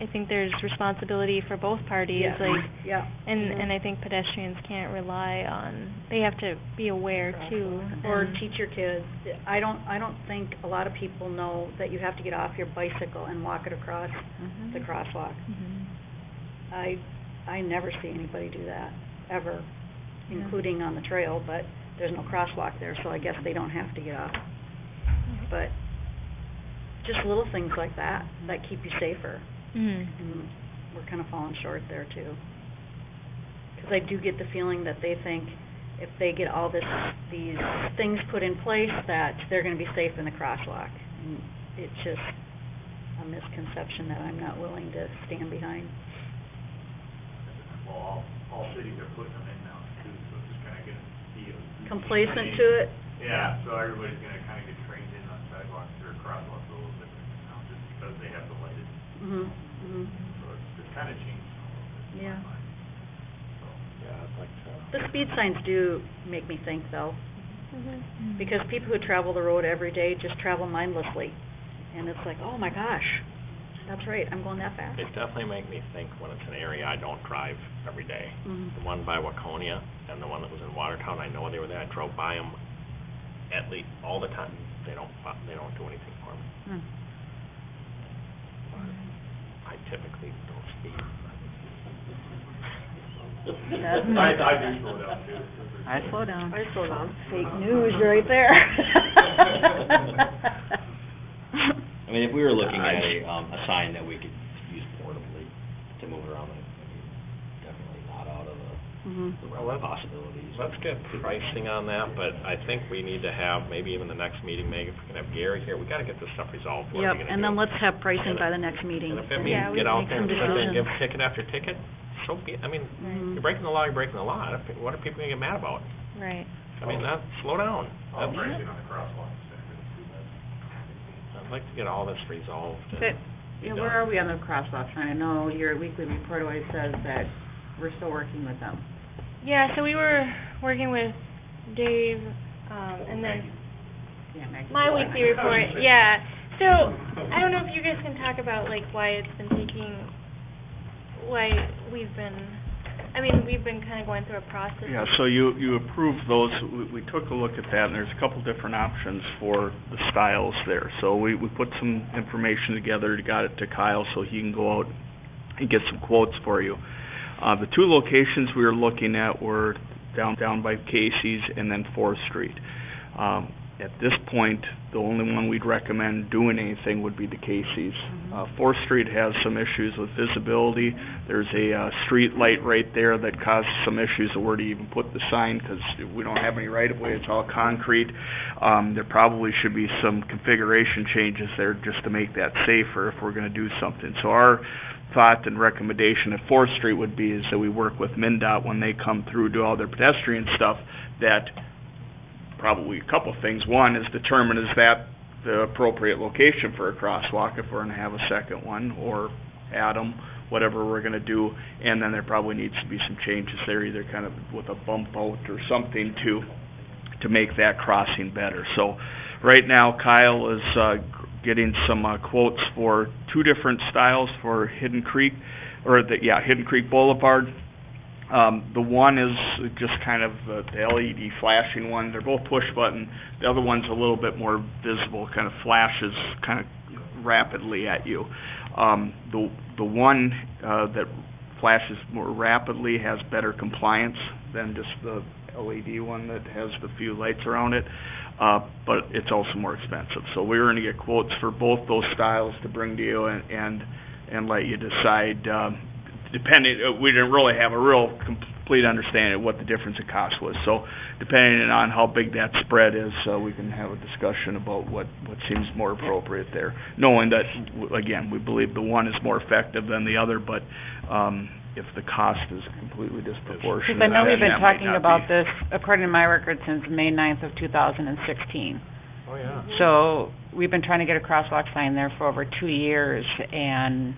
I think there's responsibility for both parties, yeah, like, yeah. and I think pedestrians can't rely on, they have to be aware too. Or and- teach your kids. I don't think a lot of people know that you have to get off your bicycle and walk it across the crosswalk. Mhm. I never see anybody do that, ever, Yeah. including on the trail, but there's no crosswalk there, so I guess they don't have to get off. But just little things like that keep you safer, Mhm. and we're kind of falling short there too. Because I do get the feeling that they think if they get all these things put in place, that they're gonna be safe in the crosswalk. And it's just a misconception that I'm not willing to stand behind. Well, all cities are putting them in now too, so it's just kind of gonna be complacent to it. Yeah, so everybody's gonna kinda get trained in on sidewalks or crosswalks a little different now, just because they have the lighted, so it's kinda changed a little bit. in my Yeah. mind. So, Yeah, I'd like to. The speed signs do make me think, though, Mm-hmm. because people who travel the road every day just travel mindlessly. And it's like, oh my gosh, that's right, I'm going that fast. They definitely make me think when it's an area I don't drive every day. Mhm. The one by Waconia and the one that was in Watertown, I know they were there, I drove by them at least all the time. They don't do anything for me. Hmm. I typically don't speed. I do slow down too. I slow down. I slow down. Fake news right there. I mean, if we were looking at a sign that we could use portably to move around, I mean, definitely not out of Mhm. the realm of possibilities. Let's get pricing on that, but I think we need to have, maybe even the next meeting, Meg, if we can have Gary here, we gotta get this stuff resolved. What are Yep, we gonna and do? then let's have pricing by the next meeting. And if it Yeah, means we get can out make there and some sit there and give decisions. ticket after ticket, so be it. I mean, Mhm. you're breaking the law, you're breaking the law. What are people gonna get mad about? Right. I mean, slow down. I'll That's- break it on the crosswalks, I'd like to get all this resolved and But, be yeah, done. where are we on the crosswalks? I know your weekly report always says that we're still working with them. Yeah, so we were working with Dave, and then Yeah, Maggie. my weekly report, yeah. So, I don't know if you guys can talk about, like, why it's been taking, why we've been kind of going through a process. Yeah, so you approved those, we took a look at that, and there's a couple different options for the styles there. So we put some information together, got it to Kyle so he can go out and get some quotes for you. The two locations we were looking at were down by Casey's and then 4th Street. At this point, the only one we'd recommend doing anything would be the Casey's. 4th Street has some issues with visibility. There's a street light right there that causes some issues of where to even put the sign, because we don't have any right-of-way, it's all concrete. There probably should be some configuration changes there just to make that safer if we're gonna do something. So our thought and recommendation at 4th Street would be is that we work with MnDOT when they come through, do all their pedestrian stuff, that probably a couple of things. One is determine is that the appropriate location for a crosswalk if we're going to have a second one, or add them, whatever we're going to do. And then there probably needs to be some changes there, either kind of with a bump out or something to make that crossing better. So right now Kyle is getting some quotes for two different styles for Hidden Creek Boulevard. The one is just kind of the LED flashing one. They're both push button. The other one's a little bit more visible, kind of flashes kind of rapidly at you. The one that flashes more rapidly has better compliance than just the LED one that has the few lights around it, but it's also more expensive. So we were going to get quotes for both those styles to bring to you and let you decide. Depending, we didn't really have a real complete understanding of what the difference in cost was. So depending on how big that spread is, we can have a discussion about what seems more appropriate there. Knowing that, again, we believe the one is more effective than the other, but if the cost is completely disproportionate, Because I know we've then been that might talking not about be. this, according to my record, since May 9th of 2016. Oh, yeah. So, we've been trying to get a crosswalk sign there for over 2 years, and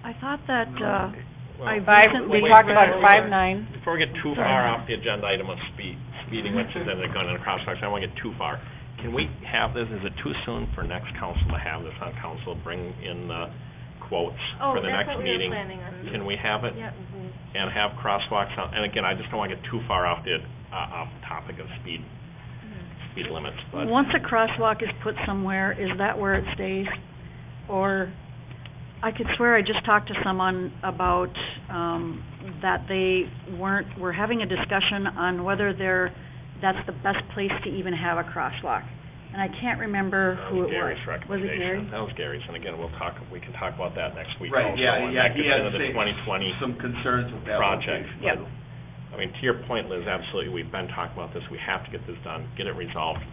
I thought that, Well, I we recently talked about it read- 5-9. Before we get too far off the agenda item of speeding, which is then going in a crosswalk, so I don't want to get too far. Can we have this, is it too soon for next council to have this on council, bring in the quotes for the next meeting? Can we have it? Yep. And have crosswalks on, and again, I just don't want to get too far off the topic of speed limits, but. Once a crosswalk is put somewhere, is that where it stays? Or, I could swear I just talked to someone about, that they were having a discussion on whether that's the best place to even have a crosswalk. And I can't remember who it was. Gary's Was it recommendation. Gary? That was Gary's, and again, we can talk about that next week Right, also. yeah, when yeah, that he gets had into the 2020 some concerns with that project. location. Yep. I mean, to your point, Liz, absolutely, we've been talking about this, we have to get this done, get it resolved.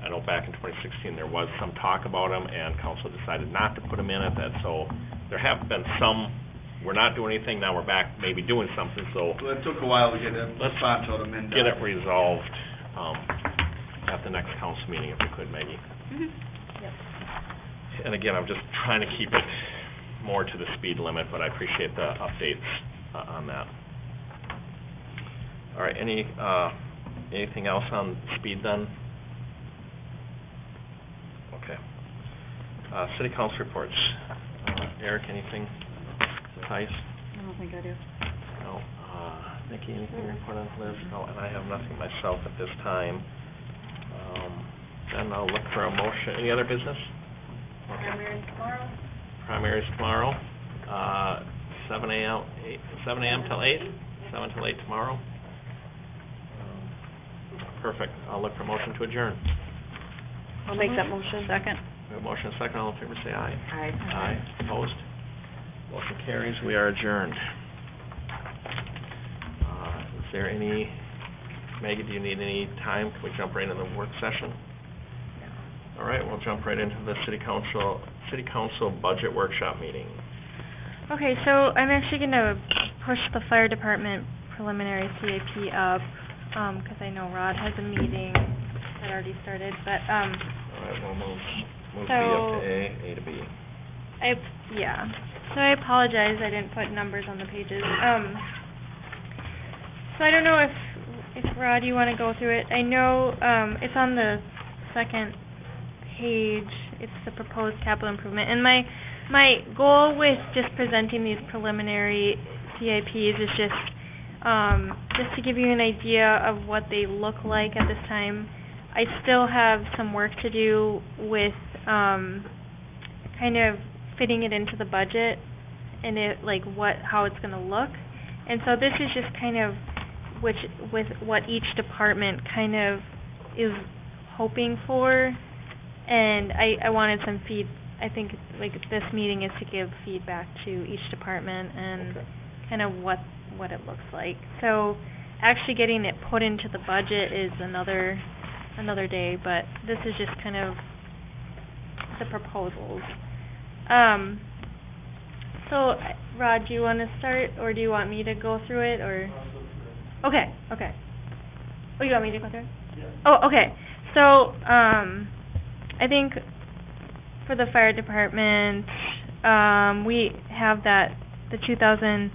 I know back in 2016, there was some talk about them, and council decided not to put them in at that, so there have been some, we're not doing anything, now we're back maybe doing something, so Well, it took a while to get a Let's response out of MnDOT. get it resolved at the next council meeting if we could, Maggie. Yep. And again, I'm just trying to keep it more to the speed limit, but I appreciate the updates on that. All right, anything else on speed then? Okay. City council reports. Eric, anything to Tice? I don't think I do. No. Nikki, anything to report on Liz? No, and I have nothing myself at this time. Then I'll look for a motion. Any other business? Okay. Primaries tomorrow? Primaries tomorrow, 7 a.m. till 8? 7 till 8 tomorrow? Perfect. I'll look for a motion to adjourn. I'll make that motion. Second. We have a motion and a second. All in favor, say aye. Aye. Aye. Opposed? Motion carries. We are adjourned. Is there any, Maggie, do you need any time? Can we jump right into the work session? All right, we'll jump right into the city council budget workshop meeting. Okay, so I'm actually gonna push the fire department preliminary CAP up, 'cause I know Rod has a meeting that already started, but, All right, we'll move B So- up to A to B. So I apologize, I didn't put numbers on the pages. So I don't know if Rod, you wanna go through it. I know, it's on the second page, it's the proposed capital improvement, and my goal with just presenting these preliminary CIPs is just to give you an idea of what they look like at this time. I still have some work to do with kind of fitting it into the budget and how it's gonna look. And so this is just kind of with what each department kind of is hoping for. And I wanted some I think this meeting is to give feedback to each department and kind of what it looks like. So actually getting it put into the budget is another day, but this is just kind of the proposals. So Rod, do you want to start, or do you want me to go through it, or? Okay. Oh, you want me to go through it? Yeah. Oh, okay. So, I think for the fire department, we have the 2000,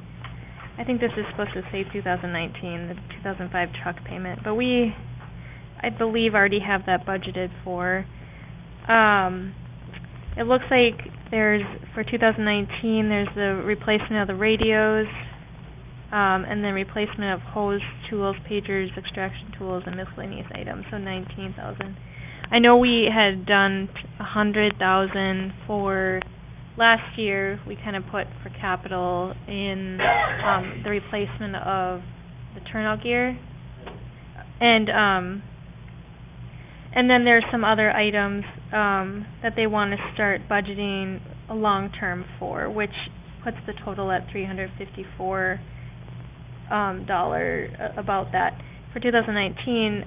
I think this is supposed to say 2019, the 2005 truck payment, but I believe already have that budgeted for. It looks like for 2019, there's the replacement of the radios, and then replacement of hose, tools, pagers, extraction tools, and miscellaneous items, so $19,000. I know we had done $100,000 for last year. We kind of put for capital in the replacement of the turnout gear, and then there's some other items that they want to start budgeting a long term for, which puts the total at $354 about that for 2019.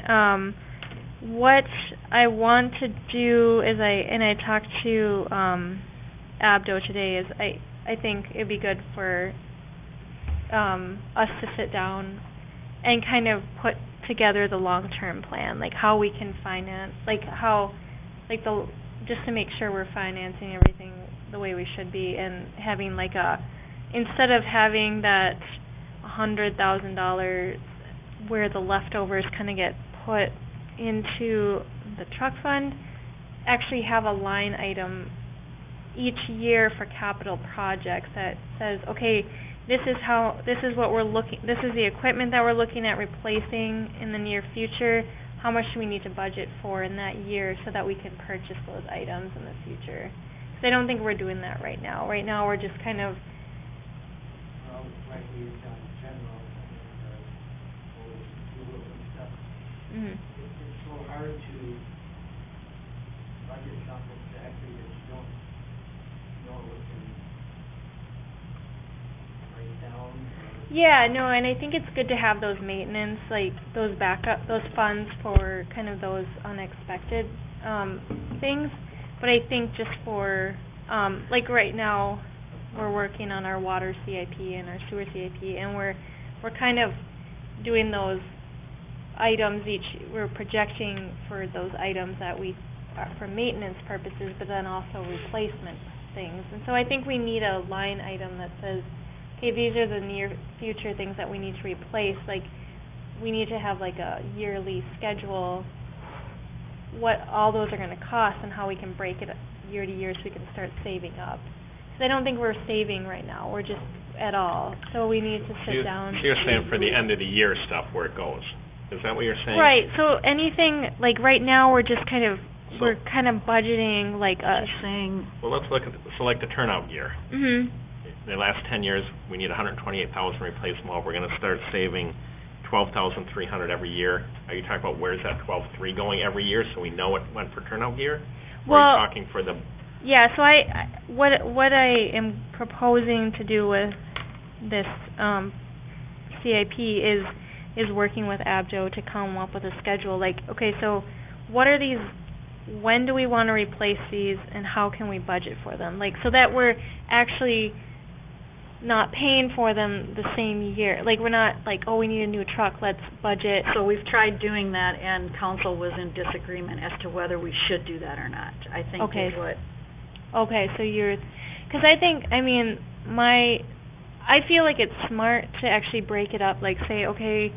What I want to do is I talked to Abdo today, is I think it'd be good for us to sit down and kind of put together the long-term plan, like how we can finance, just to make sure we're financing everything the way we should be, and having instead of having that $100,000 where the leftovers kind of get put into the truck fund, actually have a line item each year for capital projects that says, okay, this is the equipment that we're looking at replacing in the near future. How much do we need to budget for in that year so that we can purchase those items in the future? Because I don't think we're doing that right now. Right now we're just kind of like we've done general and it's so hard to budget something exactly that you don't know what can break down. Yeah, no, and I think it's good to have those maintenance, those those funds for kind of those unexpected things. But I think just for right now, we're working on our water CIP and our sewer CIP, and we're kind of doing those items we're projecting for those items that we, for maintenance purposes, but then also replacement things. And so I think we need a line item that says, okay, these are the near future things that we need to replace. Like, we need to have like a yearly schedule, what all those are gonna cost and how we can break it year to year so we can start saving up. Because I don't think we're saving right now, we're just at all. So we need to sit down. So you're saying for the end of the year stuff where it goes, is that what you're saying? Right, so anything, like right now, we're just kind of, So- we're kind of budgeting like a. Just saying, Well, let's look at, so like the turnout gear. Mhm. In the last 10 years, we need 128,000 to replace them all. We're gonna start saving 12,300 every year. Are you talking about where's that 12,300 going every year, so we know it went for turnout gear? Or are you Well, talking for the, yeah, so what I am proposing to do with this, CIP is working with Abjo to come up with a schedule, like, okay, so what are these, when do we wanna replace these, and how can we budget for them? Like, so that we're actually not paying for them the same year. Like, we're not like, oh, we need a new truck, let's budget. so we've tried doing that, and council was in disagreement as to whether we should do that or not, I think Okay. is what. Okay, so you're, because I think, I mean, I feel like it's smart to actually break it up, like say, okay,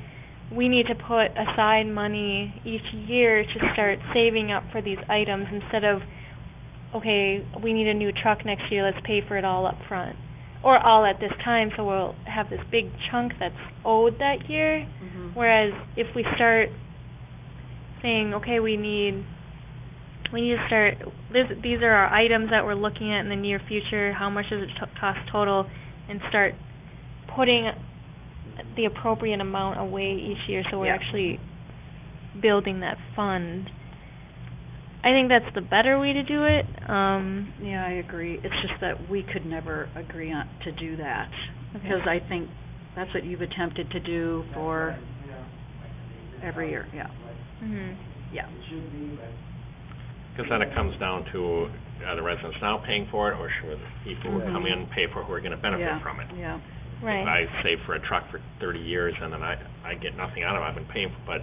we need to put aside money each year to start saving up for these items instead of, okay, we need a new truck next year, let's pay for it all up front. Or all at this time, so we'll have this big chunk that's owed that year. Mhm. Whereas if we start saying, okay, we need to start, these are our items that we're looking at in the near future, how much does it cost total, and start putting the appropriate amount away each year, so we're Yeah. actually building that fund. I think that's the better way to do it. Yeah, I agree. It's just that we could never agree on, to do that. Okay. Because I think that's what you've attempted to do for every year, yeah. Mhm. Yeah. It should be, but because then it comes down to, are the residents now paying for it, or should the people who come in pay for it who are gonna benefit from it? Yeah, Right. If I save for a truck for 30 years and then I get nothing out of it, I've been paying for, but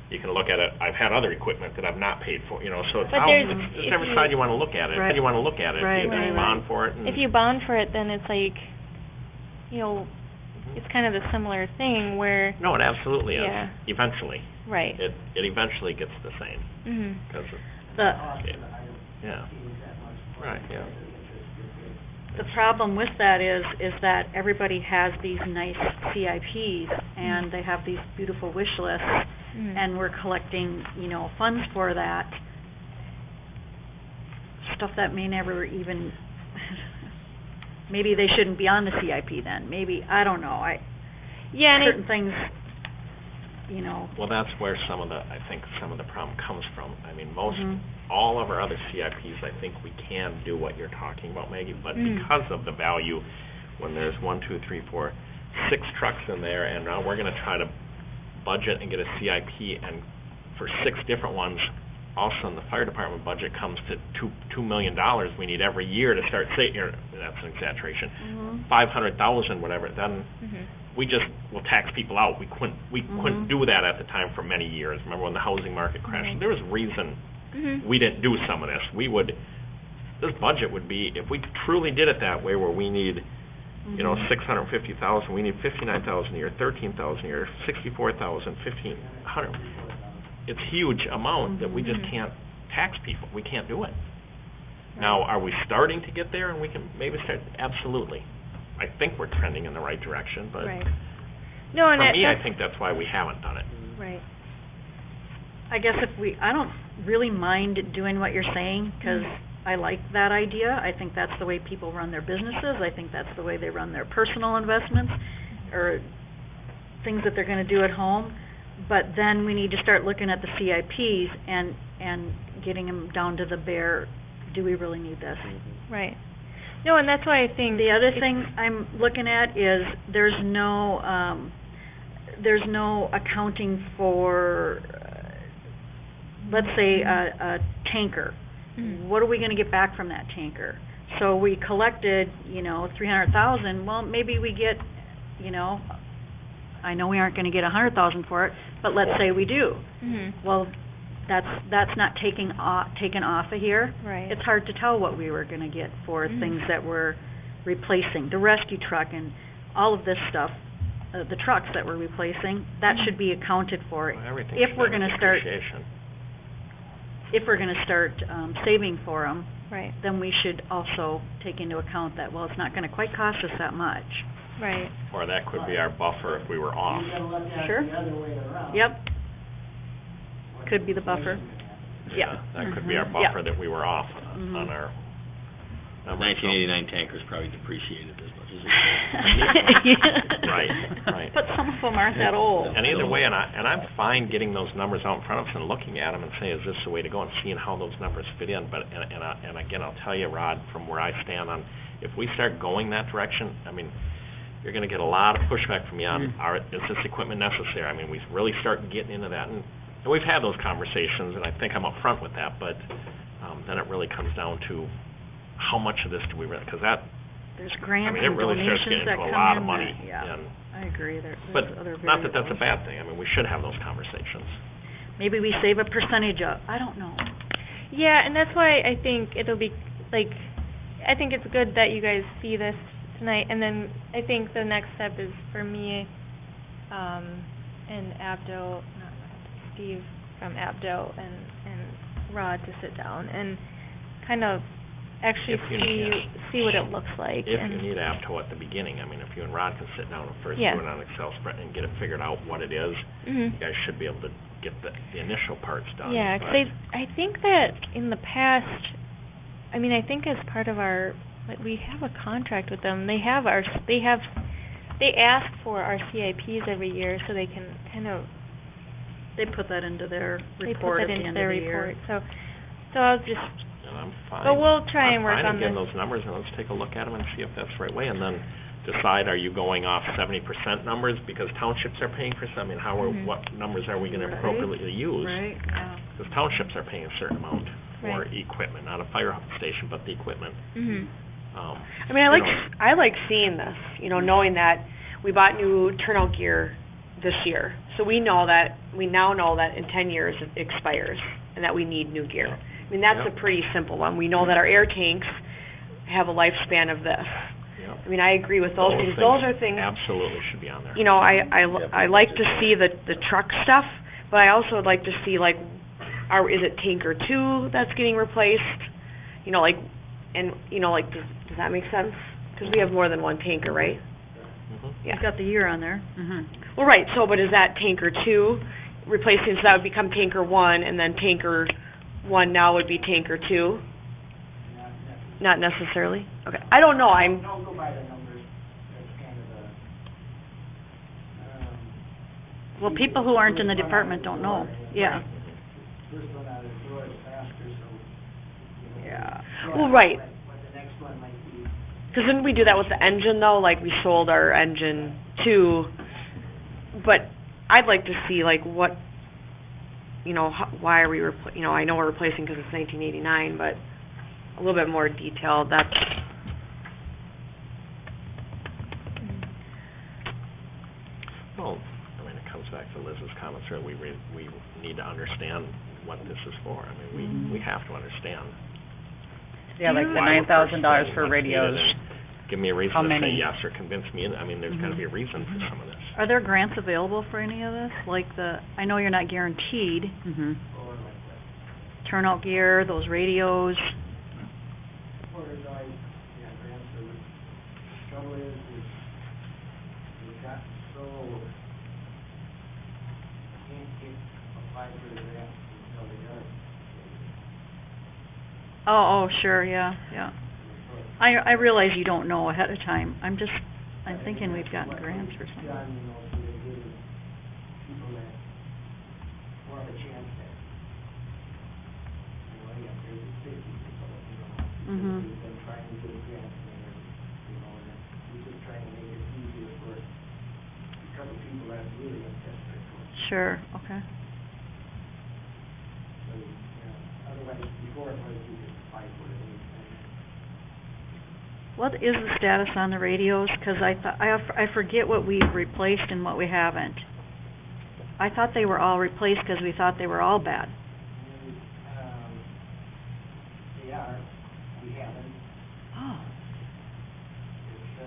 you can look at it, I've had other equipment that I've not paid for, you know, so it's But how, there's- it's if every you- side you wanna look at it, how Right. do you wanna look at it? Right, If you right, bond for it and. If you bond for it, then it's like, you know, it's kind of a similar thing where, No, it absolutely is, Yeah. eventually. right. It eventually gets the same, Mhm. because, the, cost of the item yeah, exceeds that much. right, yeah. the problem with that is that everybody has these nice CIPs, and they have these beautiful wish lists, Mhm. and we're collecting, you know, funds for that. Stuff that may never even, maybe they shouldn't be on the CIP then, maybe, I don't know, Yeah, and certain things, you know. Well, that's where some of the problem comes from. I mean, Mhm. all of our other CIPs, I think we can do what you're talking about, Maggie, but Mm. because of the value, when there's 1, 2, 3, 4, 6 trucks in there, and now we're gonna try to budget and get a CIP, and for 6 different ones, all of a sudden the fire department budget comes to $2 million we need every year to start or that's an exaggeration, Mhm. 500,000, whatever, then Mhm. we just will tax people out. We couldn't do that at the time for many years. Remember when the housing market crashed? Right. There was a reason Mhm. we didn't do some of this. This budget would be, if we truly did it that way, where we need, you know, Mhm. 650,000, we need 59,000 a year, 13,000 a year, 64,000, 1,500. It's huge amount that we just Mhm. can't tax people. We can't do it. Now, are we starting to get there and we can maybe start? Absolutely. I think we're trending in the right direction, but Right. No, and for that, me, I that's, think that's why we haven't done it. right. I guess I don't really mind doing what you're saying, 'cause I like that idea. I think that's the way people run their businesses. I think that's the way they run their personal investments, or things that they're gonna do at home. But then we need to start looking at the CIPs and getting them down to the bare, do we really need this? Right. No, and that's why I think The other it's- thing I'm looking at is there's no accounting for, let's say, a tanker. Mhm. What are we gonna get back from that tanker? So we collected, you know, 300,000, well, maybe we get, you know, I know we aren't gonna get 100,000 for it, but let's say we do. Mhm. Well, that's not taken off of here. Right. It's hard to tell what we were gonna get for Mhm. things that we're replacing. The rescue truck and all of this stuff, the trucks that we're replacing, that should be accounted for. Well, everything If should we're have gonna start, depreciation. if we're gonna start, saving for them, Right. then we should also take into account that, well, it's not gonna quite cost us that much. Right. Or that could be our buffer if we were off. You gotta look at Sure. it the other way around. Yep, could be the buffer. Yeah. That could be our Mhm. Yeah. buffer that we were off Mhm. on our The numbers. 1989 tanker's probably depreciated as much as it Right, right. But some of them aren't that old. And either way, and I'm fine getting those numbers out in front of us and looking at them and saying, is this the way to go, and seeing how those numbers fit in, but, and again, I'll tell you, Rod, from where I stand on, if we start going that direction, I mean, you're gonna get a lot of pushback from you on, is this equipment necessary? I mean, we really start getting into that, and we've had those conversations, and I think I'm upfront with that, but, then it really comes down to how much of this do we really, because that, There's I grants mean, it and really starts donations getting that into a come lot of in money, that, yeah, and, I agree, there's but other not that that's a variables. bad thing, I mean, we should have those conversations. Maybe we save a percentage of, I don't know. Yeah, and that's why I think it'll be, like, I think it's good that you guys see this tonight, and then I think the next step is for me, and Abdo, not Steve from Abdo, and Rod to sit down and kind of actually If you need- see what it looks like. If and you need APTO at the beginning, I mean, if you and Rod can sit down and first do Yeah. it on an Excel spread and get it figured out what it is, Mhm. you guys should be able to get the initial parts done. Yeah, 'cause but- I think that in the past, I mean, I think as part of our, like, we have a contract with them. They ask for our CIPs every year so they can kind of, They put that into their they put report that at the into end their of the year. report. So I'll just, And I'm fine. but we'll try and work I'm fine on in getting this. those numbers, and let's take a look at them and see if that's the right way, and then decide, are you going off 70% numbers because townships are paying for some, I mean, how are, Mhm. what numbers are we gonna Right. appropriately use? Right, yeah. Because townships are paying a certain amount for Right. equipment, not a fire station, but the equipment. Mhm. I mean, You know. I like seeing this, you know, knowing that we bought new turnout gear this year. So we now know that in 10 years it expires and that we need new gear. I mean, that's a Yep. pretty simple one. We know that our air tanks have a lifespan of this. Yep. I mean, I agree with those things. Those are things, Absolutely should be on there. you know, I like to see the truck stuff, but I also would like to see, like, is it tanker 2 that's getting replaced? You know, like, and, you know, like, does that make sense? Because we have more than one tanker, right? Mhm. Yeah. You've got the year on there. Mhm. Well, right, so, but is that tanker 2 replacing, so that would become tanker 1, and then tanker 1 now would be tanker 2? Not necessarily. Not necessarily? Okay, I don't know, Don't go by the numbers, that's kind of a, Well, people who aren't in the department don't know. Yeah. first one out of the door is faster, so, you know. Yeah. Well, right. What the next one might be. Because didn't we do that with the engine, though? Like, we sold our engine 2, but I'd like to see, like, what, you know, why are we, you know, I know we're replacing because it's 1989, but a little bit more detailed, that's... Well, I mean, it comes back to Liz's comments, really, we need to understand what this is for. I mean, we have to understand. Yeah, like the why we're $9,000 for purchasing, what's radios. needed, and give me a reason How to say many? yes, or convince me, I mean, there's gotta Mhm. be a reason for some of this. Are there grants available for any of this? Like I know you're not guaranteed, Mhm. Or like that. turnout gear, those radios. Or there's always, yeah, grants are, the trouble is we've got so, can't apply for the grant until they are. Oh, sure, yeah, yeah. I realize you don't know ahead of time. I'm thinking we've gotten grants or something. Done, you know, so they give people that more of a chance at, you know, yeah, there's 50 people, you know, Mhm. we've been trying to get a grant, and, you know, and we're just trying to make it easier for a couple people that really are desperate for it. Sure, okay. So, you know, otherwise, before it was, you could apply for it anytime. What is the status on the radios? 'Cause I forget what we've replaced and what we haven't. I thought they were all replaced because we thought they were all bad. They are, we haven't, Oh. it's,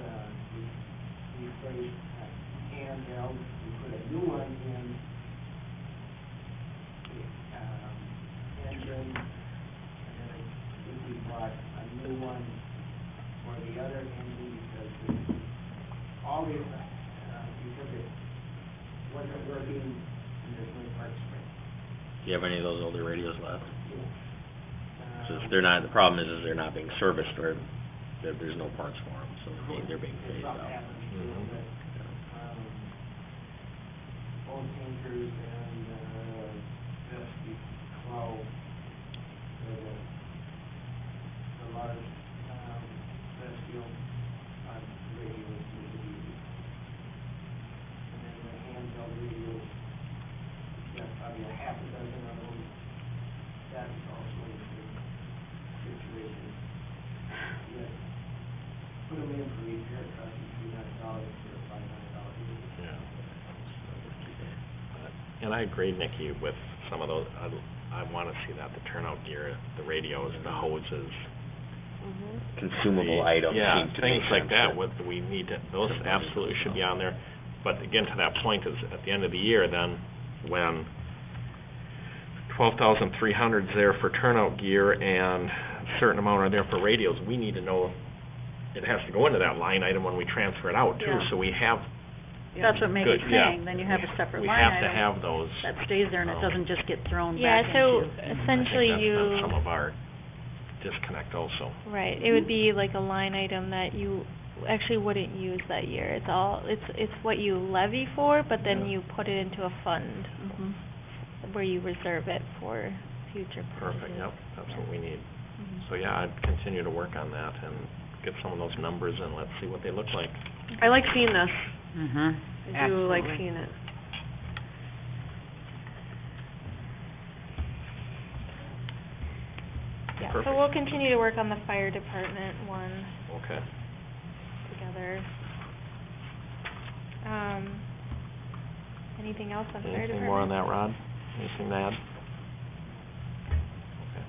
we replaced handheld, we put a new one in, engine, and then I think we bought a new one for the other engine because all the, because it wasn't working and there's no parts for it. Do you have any of those older radios left? So Um, if they're not, the problem is they're not being serviced, or there's no parts for them, so they're being phased Something out. happens to them, but, both tankers and, Vespi Clow, the large, Vespio, radios need to be used. And then the handheld radios, got probably a half a dozen of them, that's also a good situation. Yet, put them in for repair, it costs you $300 for a $500 radio. Yeah. And I agree, Nikki, with some of those, I wanna see that, the turnout gear, the radios, the hoses. Consumable the- items Yeah, seem to things make like sense that, we need to, those absolutely should be on there. But again, to that point, is at the end of the year, then, when 12,300's there for turnout gear and a certain amount are there for radios, we need to know, it has to go into that line item when we transfer it out too, Yeah. so we have That's what Maggie's good, yeah. saying, then you have a separate We line have item. to have those. That stays there and it Um, doesn't just get thrown Yeah, back so into. essentially I think that's been some you, of our disconnect also. right, it would be like a line item that you actually wouldn't use that year. It's all, it's what you levy for, but then Yeah. you put it into a fund Mhm. where you reserve it for future purposes. Perfect, yep, that's what we need. Mhm. So, yeah, I'd continue to work on that and get some of those numbers and let's see what they look like. I like seeing this. Mhm. I do like Absolutely. seeing it. Yeah, Perfect. so we'll continue to work on the fire department one Okay. together. Anything else on fire department? Anything more on that, Rod? Anything to add? Okay.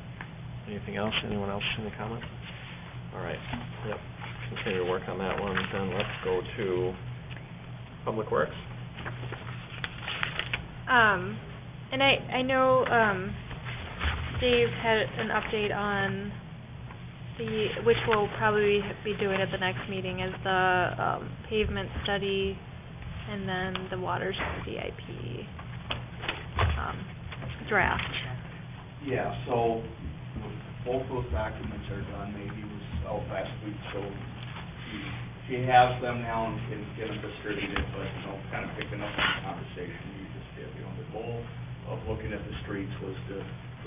Anything else? Anyone else, any comments? All right, yep, continue to work on that one, then let's go to Public Works. And I know, Dave had an update on which we'll probably be doing at the next meeting, is the, pavement study and then the water CIP, draft. Yeah, so both those documents are done. Maybe was out last week, so she has them now and can get them distributed, but, kind of picking up on the conversation you just did. The goal of looking at the streets was to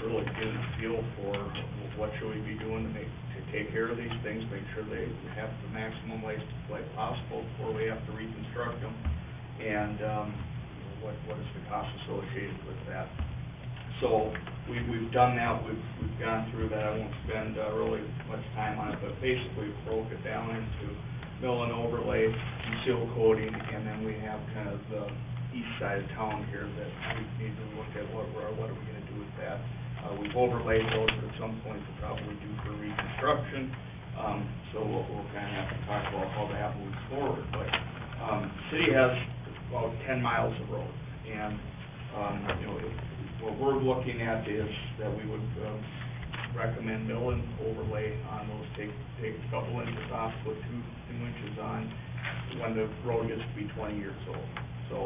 really get a feel for what should we be doing to take care of these things, make sure they have the maximum life possible before we have to reconstruct them, and, what is the cost associated with that. So, we've done that, we've gone through that, I won't spend, really much time on it, but basically broke it down into mill and overlay, and seal coating, and then we have kind of the east side of town here that we need to look at what are we gonna do with that. We've overlaid those, but at some point we'll probably do for reconstruction, so we'll kind of have to talk about how that moves forward, but, city has about 10 miles of road, and, what we're looking at is that we would, recommend mill and overlay on those, take a couple inches off, put 2 inches on when the road gets to be 20 years old, so.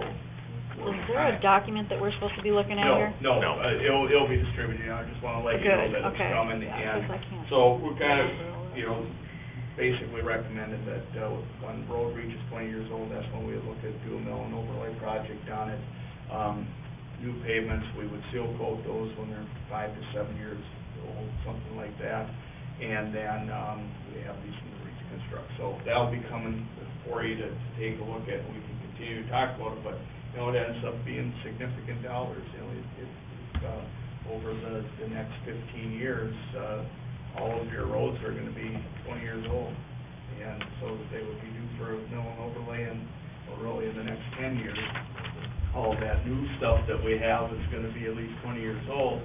we're Is there a Uh, document that we're supposed to be looking at here? No, No. It'll be distributed, I just wanna let you know Good, that it's okay. coming, Yeah, 'cause I can't- so we're kind of, basically recommended that, when road reaches 20 years old, that's when we would look at do a mill and overlay project on it. New pavements, we would seal coat those when they're 5 to 7 years old, something like that, and then, we have these to reconstruct, so that'll be coming for you to take a look at, and we can continue to talk about it, but, it ends up being significant dollars, over the next 15 years, all of your roads are gonna be 20 years old, and so they would be due for a mill and overlay in, really in the next 10 years. all that new stuff that we have is gonna be at least 20 years old.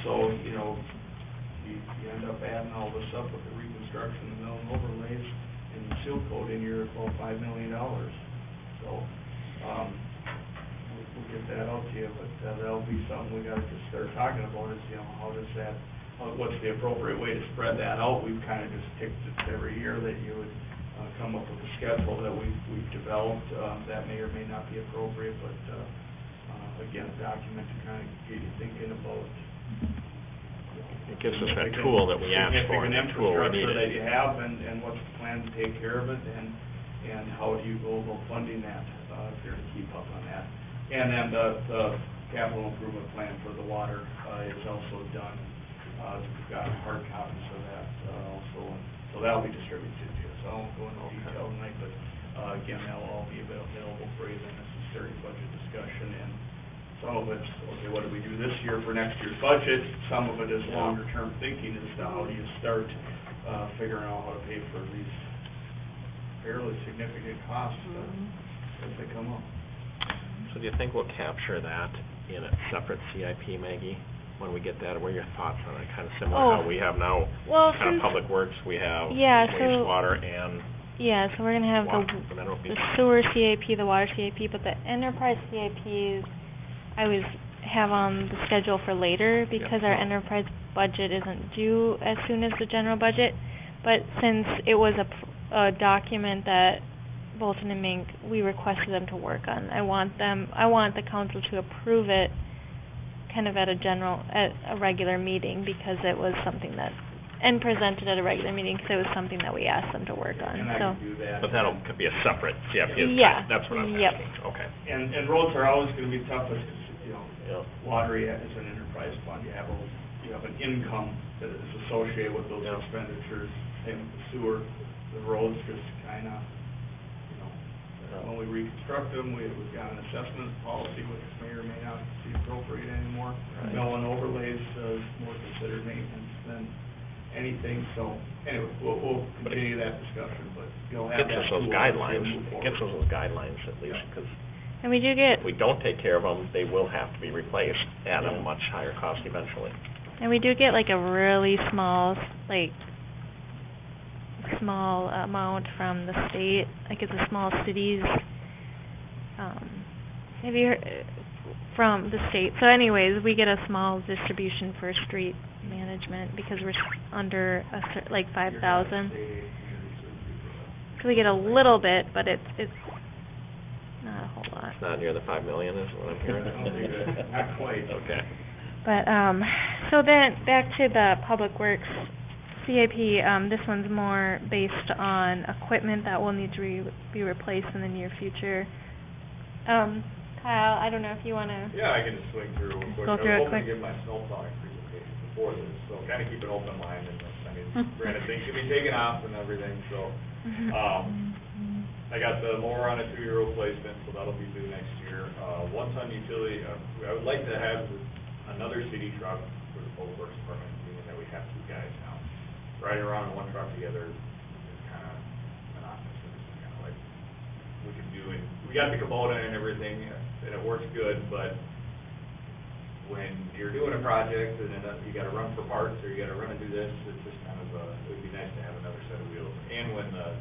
So, you know, you end up adding all this up with the reconstruction, the mill and overlays, and the seal coat in your about $5 million. So, we'll get that out to you, but that'll be something we gotta just start talking about is, you know, how does that, what's the appropriate way to spread that out? We've kind of just ticked it every year that you would come up with a schedule that we've developed. That may or may not be appropriate, but again, a document to kind of get you thinking about. It gives us that tool that we asked for, and that tool we Significant infrastructure that needed. you have, and what's the plan to take care of it, and how do you go about funding that, if you're to keep up on that. And then the capital improvement plan for the water is also done. We've got hard copies of that also, and so that'll be distributed to you. So I won't go into detail tonight, but again, that'll all be available for you. Then this is during budget discussion, and some of it's, okay, what do we do this year for next year's budget? Some of it is longer term thinking as to how do you start figuring out how to pay for these fairly significant costs as they come up. So do you think we'll capture that in a separate CIP, Maggie, when we get that? What are your thoughts on it? Kind of similar how we have now, Well, kind of since, public works, we have Yeah, so- wastewater and yeah, so we're gonna have the mineral the people. sewer CIP, the water CIP, but the enterprise CIPs, I always have on the schedule for later because our enterprise budget isn't due as soon as the general budget. But since it was a document that Bolton and Mink, we requested them to work on, I want the council to approve it kind of at a regular meeting, because it was something that, and presented at a regular meeting, because it was something that we asked them to work on, And I so. can do that. But that'll, could be a separate CIP. Yeah. That's what I'm Yep. asking. Okay. And roads are always gonna be tough, because, you know, Yeah. water is an enterprise fund. You have an income that is associated with those Yeah. expenditures. Same with the sewer. The roads just kinda, you know, when we reconstruct them, we've got an assessment policy, which may or may not be appropriate anymore. Right. Mill and overlays is more considered maintenance than anything, so anyway, we'll continue that discussion, but you'll have Gets that us those tool as we guidelines, move it forward. gets us those guidelines at least, Yeah. because And we do get, if we don't take care of them, they will have to be replaced at a Yeah. much higher cost eventually. and we do get like a really small, small amount from the state, like it's a small cities, have you heard, from the state. So anyways, we get a small distribution for street management because we're under like 5,000. So we get a little bit, but it's not a whole lot. It's not near the 5 million is what I'm hearing. Not quite. Okay. But, so then, back to the Public Works CIP, this one's more based on equipment that will need to be replaced in the near future. Kyle, I don't know if you wanna, Yeah, I can just swing through real quick. Go through it I was quick. hoping to give my snow plowing presentation before this, so kind of keep an open mind, and, I mean, granted, things should be taken off and everything, so, I got the mower on a 2-year replacement, so that'll be due next year. 1-ton utility, I would like to have another city truck for the public works department, being that we have 2 guys now. Riding around in one truck together is kind of monotonous, it's kind of like, we can do it, we got the Kubota and everything, and it works good, but when you're doing a project and then you gotta run for parts, or you gotta run and do this, it's just kind of, it would be nice to have another set of wheels. And when the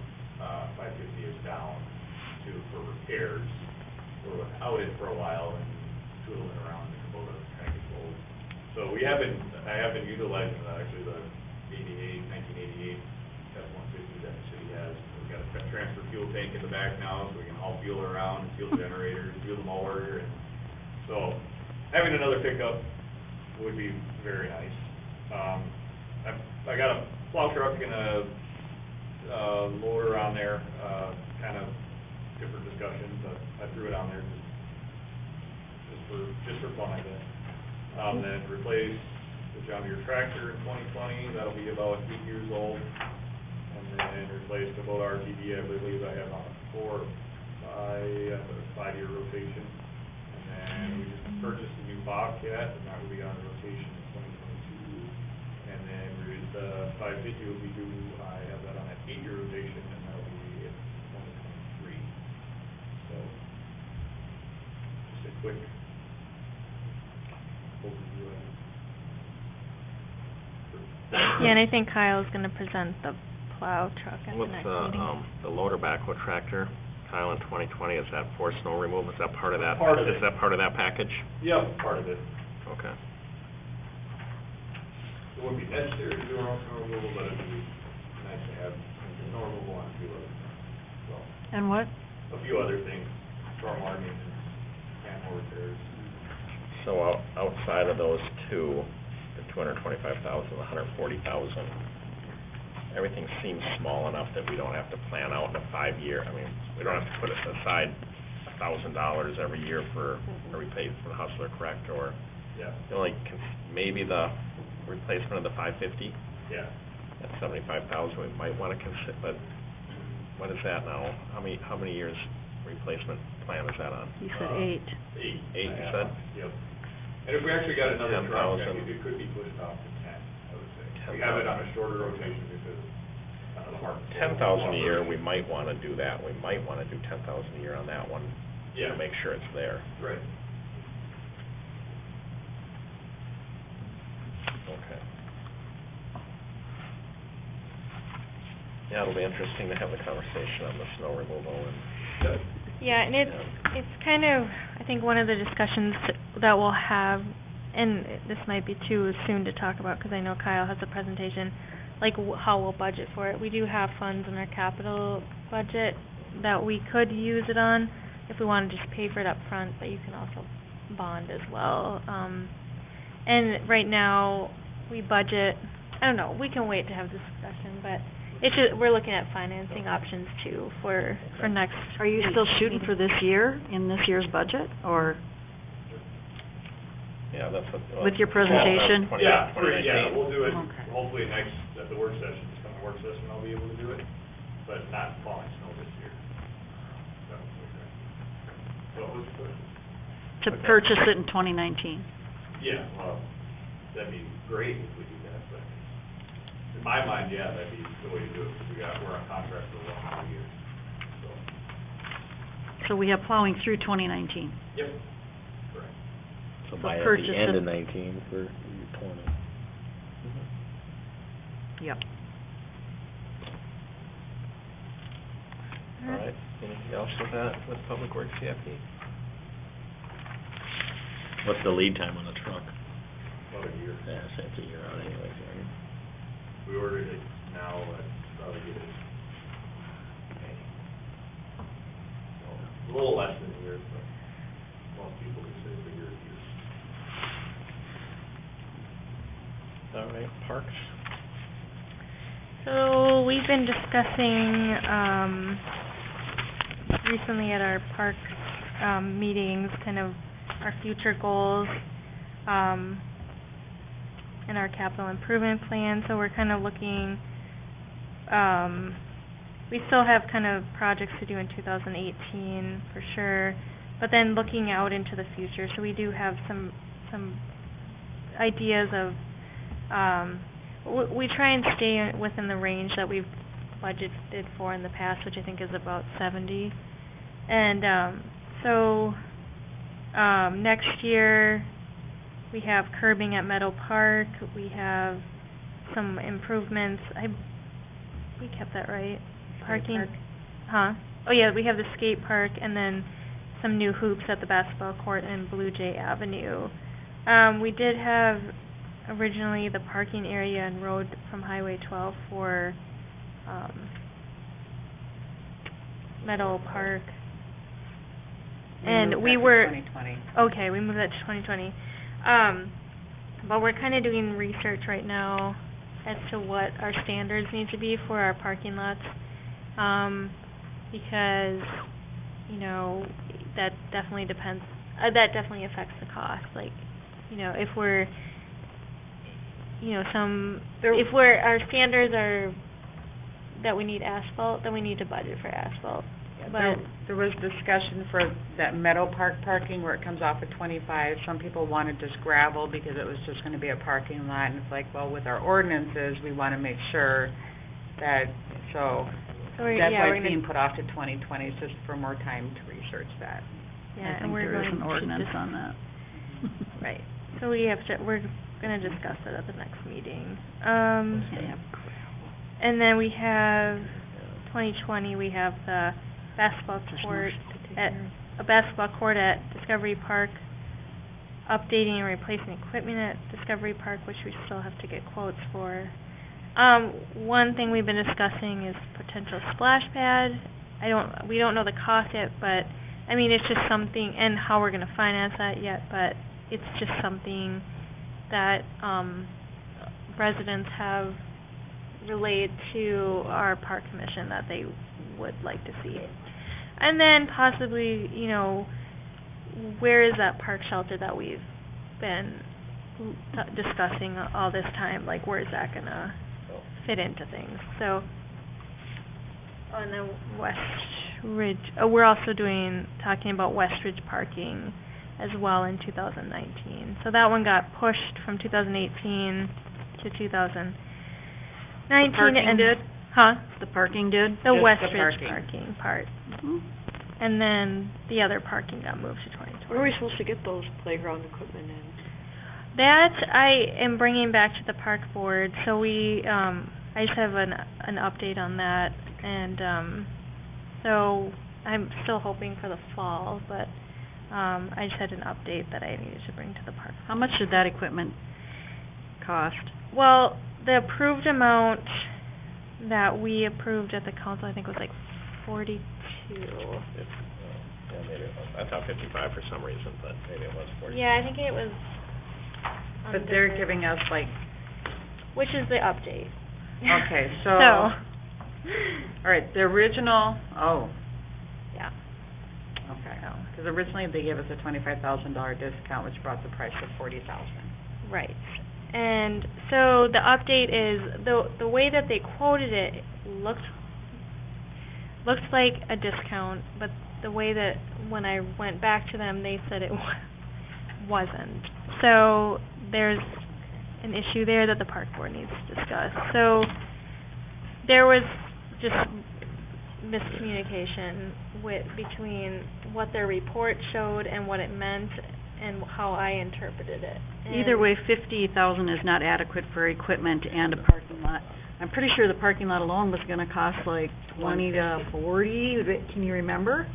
550 is down for repairs, we're without it for a while and tooling around the Kubota kind of gets old. So I have been utilizing actually the 1988 F-150 that the city has. We've got a transfer fuel tank in the back now, so we can haul fuel around, fuel generators, fuel the mower, and so having another pickup would be very nice. I got a plow truck and a loader on there, kind of different discussion, but I threw it on there just for fun, I guess. Then replace the John Deere tractor in 2020, that'll be about 8 years old. And then replace the Kubota RTD, I believe I have on a 5-year rotation. And then we just purchased a new Bobcat, and that will be on rotation in 2022. And then the 550 will be due, I have that on an 8-year rotation, and that'll be in 2023. So, quick overview of it. Yeah, and I think Kyle's gonna present the plow truck at the What's next meeting. the loader backhoe tractor, Kyle, in 2020, is that for snow removal? Is that part of that? Part of it. Is that part of that package? Yep, part of it. Okay. It wouldn't be necessary to do our own snow removal, but it'd be nice to have snow removal on a few other things. So, And what? a few other things, stormwater maintenance, manhole repairs. So outside of those two, the 225,000, the 140,000, everything seems small enough that we don't have to plan out in a 5-year. I mean, we don't have to put aside $1,000 every year for a replacement for the hustler, correct? Or Yeah, the only maybe the replacement of the 550 yeah. at 75,000 we might want to consider. But what is that now? How many years replacement plan is that on? You said 8. 8, you said? Yep. And if we actually got another truck, 10,000. it could be pushed off to 10, I would say. We have it on a shorter rotation because the market. 10,000 a year, we might want to do that. We might want to do 10,000 a year on that one Yeah, to make sure it's there. right. Okay. Yeah, it'll be interesting to have the conversation on the snow removal and, Yep. Yeah, and it's kind of, I think one of the discussions that we'll have, and this might be too soon to talk about because I know Kyle has a presentation, like how we'll budget for it. We do have funds in our capital budget that we could use it on if we want to just pay for it up front, but you can also bond as well. And right now, we budget, I don't know, we can wait to have this discussion, but it's just, we're looking at financing options too for next. Are you still shooting for this year, in this year's budget, or yeah, that's what. with your presentation? Yeah, 2019. we'll do it, Okay. hopefully next, at the work session, this coming work session, I'll be able to do it, but not falling snow this year. So, okay. What was the question? To Okay. purchase it in 2019? Yeah, well, that'd be great if we do that, but in my mind, yeah, that'd be the way to do it, because we're on contract for 1 more year, so. So we have plowing through 2019. Yep. Correct. So So by at purchase the end it- of 19 for year 20. Yep. All right, anything else with that, with Public Works CIP? What's the lead time on the truck? About a year. Yeah, so it's a year out anyway, right? We ordered it now, probably get it May. So, a little less than a year, but most people would say it's a year. All right, parks? So we've been discussing recently at our park meetings kind of our future goals and our capital improvement plan. So we're kind of looking, we still have kind of projects to do in 2018 for sure, but then looking out into the future. So we do have some ideas of we try and stay within the range that we've budgeted for in the past, which I think is about 70. And so next year we have curbing at Meadow Park. We have some improvements. We kept that right. Parking. Park. Huh? Oh yeah, we have the skate park and then some new hoops at the basketball court in Blue Jay Avenue. We did have originally the parking area and road from Highway 12 for Meadow Park. And we were, 2020. okay, we moved that to 2020. But we're kind of doing research right now as to what our standards need to be for our parking lots. Because, you know, that definitely depends, that definitely affects the cost. Like, you know, if we're, you know, if our standards are that we need asphalt, then we need to budget for asphalt. But There was discussion for that Meadow Park parking where it comes off at 25. Some people wanted just gravel because it was just gonna be a parking lot, and it's like, well, with our ordinances, we wanna make sure that, so we're, that's yeah, why we're it's gonna, being put off to 2020, it's just for more time to research that. Yeah, I and think we're there is going an to ordinance on that. Right, so we're gonna discuss it at the next meeting. Yeah. And then we have 2020, we have the basketball court at Discovery Park, updating and replacing equipment at Discovery Park, which we still have to get quotes for. One thing we've been discussing is potential splash pad. We don't know the cost yet, but, I mean, it's just something, and how we're gonna finance that yet, but it's just something that, residents have relayed to our park commission that they would like to see. And then possibly, you know, where is that park shelter that we've been discussing all this time? Like, where is that gonna fit into things? So, on the West Ridge, we're also talking about West Ridge parking as well in 2019. So that one got pushed from 2018 to 2019. The parking did? Huh? The parking did? The Just West the Ridge parking. parking part. Mhm. And then the other parking got moved to 2020. Where are we supposed to get those playground equipment in? That I am bringing back to the park board, so I just have an update on that, and, so I'm still hoping for the fall, but, I just had an update that I needed to bring to the park. How much did that equipment cost? Well, the approved amount that we approved at the council, I think was like 42. Yeah, maybe it was, I thought 55 for some reason, but maybe it was 40. Yeah, I think it was. But they're giving us like, Which is the update. okay, so, So, all right, the original, yeah, okay. so, Because originally they gave us a $25,000 discount, which brought the price to $40,000. right. And so the update is, the way that they quoted it looks like a discount, but the way that, when I went back to them, they said it wasn't. So there's an issue there that the park board needs to discuss. So there was just miscommunication between what their report showed and what it meant and how I interpreted it. Either way, 50,000 is not adequate for equipment and a parking lot. I'm pretty sure the parking lot alone was gonna cost like 20 to 40, can you remember?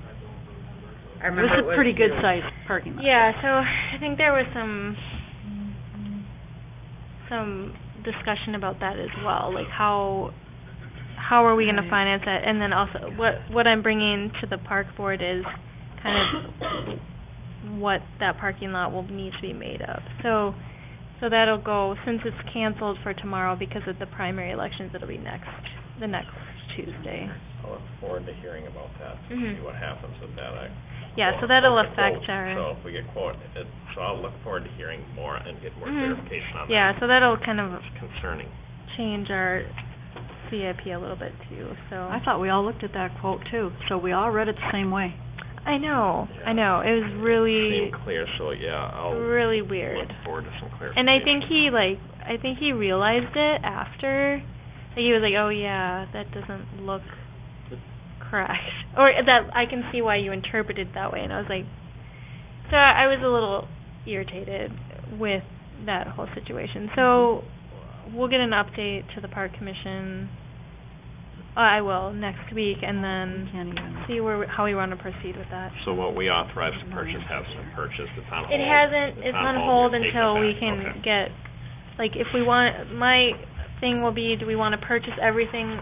I It remember was a pretty good sized parking lot. Yeah, so I think there was some discussion about that as well, like how are we gonna Right. finance that? And then also, what I'm bringing to the park board is kind of what that parking lot will need to be made of. So that'll go, since it's canceled for tomorrow because of the primary elections, it'll be the next Tuesday. I'll look forward to hearing about that, to Mhm. see what happens with that. Yeah, so that'll I'll get affect quote. our. So if we get quote, so I'll look forward to hearing more and get more Mhm. clarification on that. Yeah, so that'll kind of It's concerning. change our CIP a little bit too, so. I thought we all looked at that quote too, so we all read it the same way. I know, Yeah. it was really, Seemed clear, so yeah, I'll really look weird. forward to some clarification. And I think he realized it after, like, he was like, oh yeah, that doesn't look correct. Or that, I can see why you interpreted it that way, and I was like, so I was a little irritated with that whole situation. So, we'll get an update to the park commission, I will, next week, and then Can't even. see how we want to proceed with that. So what we authorized to purchase has been purchased, it's on hold. It hasn't, it's on hold you're taking until it we back. can Okay. get, like, if we want, my thing will be, do we want to purchase everything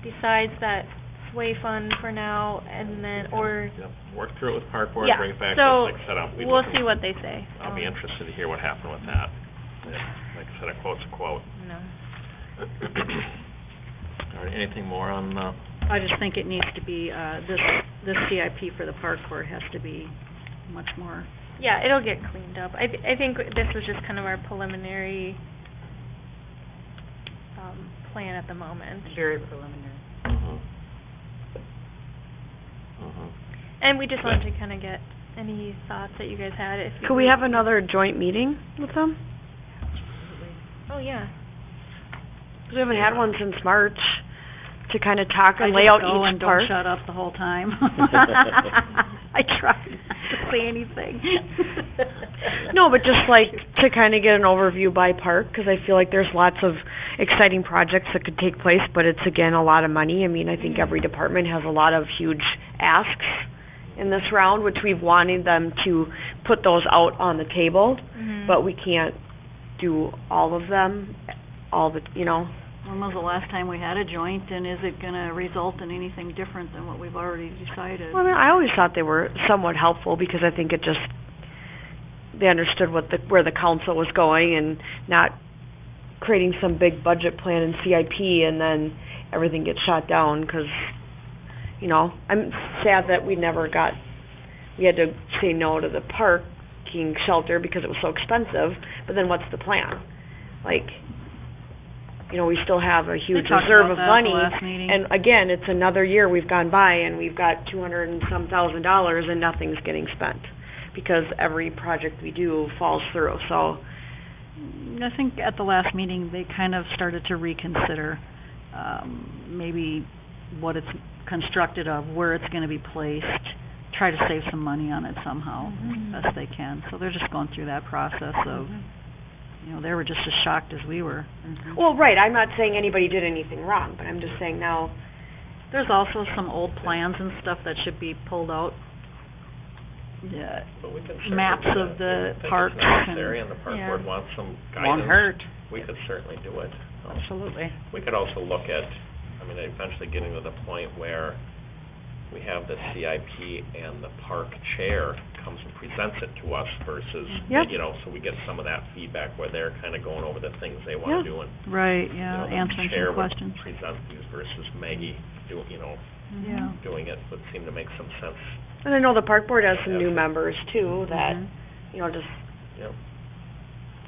besides that sway fund for now, and then, or, Yep, work through it with park board, yeah, bring it back, so, just like I said, I'll be we'll looking. see what they say. I'll be interested to hear what happened with that. Yeah, like I said, a quote's a quote. No. All right, anything more on, I just think it needs to be, this CIP for the park board has to be much more. Yeah, it'll get cleaned up. I think this was just kind of our preliminary, plan at the moment. Very preliminary. And we just wanted to kind of get any thoughts that you guys had, if you. Could we have another joint meeting with them? Oh, yeah. 'Cause we haven't had one since March to kind of talk and I lay just out go each and part. don't shut up the whole time. I tried not to say anything. No, but just like to kind of get an overview by park, because I feel like there's lots of exciting projects that could take place, but it's again a lot of money. I mean, I think every department has a lot of huge asks in this round, which we've wanted them to put those out on the table, but we can't do all of them, When was the last time we had a joint, and is it gonna result in anything different than what we've already decided? Well, I mean, I always thought they were somewhat helpful, because I think they understood where the council was going, and not creating some big budget plan and CIP and then everything gets shot down, because, I'm sad that we had to say no to the parking shelter because it was so expensive, but then what's the plan? We still have a huge reserve of money, and again, it's another year we've gone by and we've got $200 and some thousand and nothing's getting spent, because every project we do falls through, so. I think at the last meeting, they kind of started to reconsider, maybe what it's constructed of, where it's gonna be placed, try to save some money on it somehow, as best they can. So they're just going through that process of, they were just as shocked as we were. Well, right, I'm not saying anybody did anything wrong, but I'm just saying now. There's also some old plans and stuff that should be pulled out. Yeah, But we could certainly maps do of that. the If we parks think it's necessary and the park Yeah. board wants some guidance. Won't hurt. We could certainly do it. Absolutely. We could also look at, eventually getting to the point where we have the CIP and the park chair comes and presents it to us versus, Yep. so we get some of that feedback where they're kind of going over the things they want to do, and, right, yeah, the answering chair some would questions. present these versus Maggie Yeah. doing it would seem to make some sense. And I know the park board has some new members too, that, just, Yep.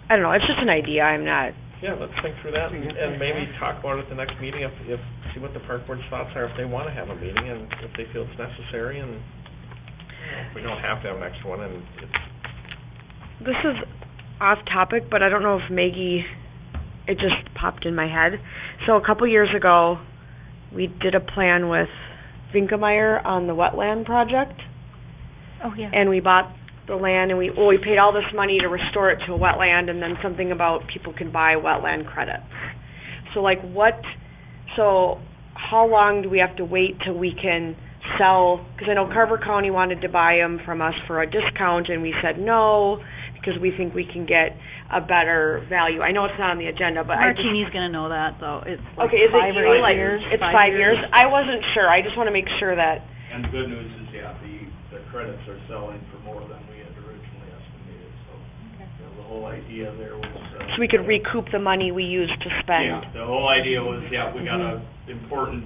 I don't know, it's just an idea, I'm not. Yeah, let's think through that and maybe talk about it at the next meeting, see what the park board's thoughts are, if they want to have a meeting and if they feel it's necessary, and if we don't have to have an extra one, and it's, This is off topic, but I don't know if Maggie, it just popped in my head. So a couple years ago, we did a plan with Vinkemeyer on the wetland project, Oh, yeah. and we bought the land, and we paid all this money to restore it to a wetland, and then something about people can buy wetland credits. So how long do we have to wait till we can sell, because I know Carver County wanted to buy them from us for a discount, and we said no, because we think we can get a better value. I know it's not on the agenda, but Martini's gonna know that, though. It's like Okay, is it 5 you, like, years? it's 5 years? I wasn't sure, I just wanna make sure that, And the good news is, the credits are selling for more than we had originally estimated, so, the whole idea there was, so we could recoup the money we used to spend. Yeah, the whole idea was, we got a important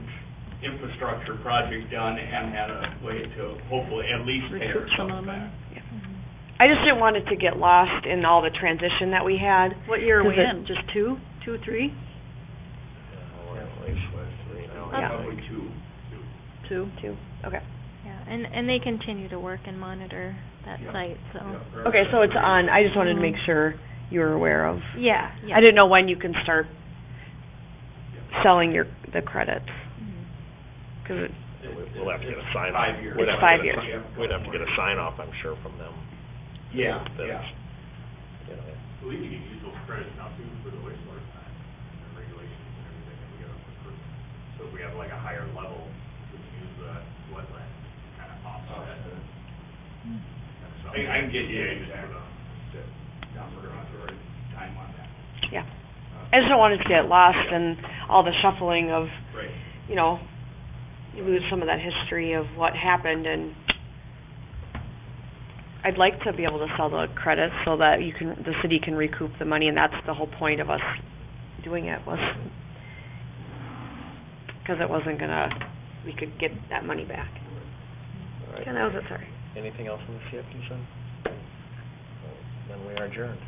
infrastructure project done and had a way to hopefully at least pay Recoup some ourselves of the money. back. I just didn't want it to get lost in all the transition that we had. What year are we 'Cause it- in? Just 2, 3? we're at least 3 now. Yeah. Probably two. 2? 2, okay. Yeah, and they continue to work and monitor that site, so. Okay, so it's on, I just wanted to make sure you were aware of. Yeah, I didn't know when you can start selling the credits. Because We'll have to get a sign. 5 years. We'd It's have to 5 get a years. si- We'd have to get a sign off, I'm sure, from them. Yeah, That's, yeah. So we can use those credits now too for the wastewater plant, and the regulations and everything that we got for. So if we have like a higher level, we can use the wetland kind of offset. I can get you Yeah, exact just put number or time on that. yeah. I just don't want it to get lost in all the shuffling of, Right. you lose some of that history of what happened, and I'd like to be able to sell the credits so that the city can recoup the money, and that's the whole point of us doing it, was because it wasn't we could get that money back. All right. And that was it, sorry. Anything else on the CIP, son? Then we are adjourned.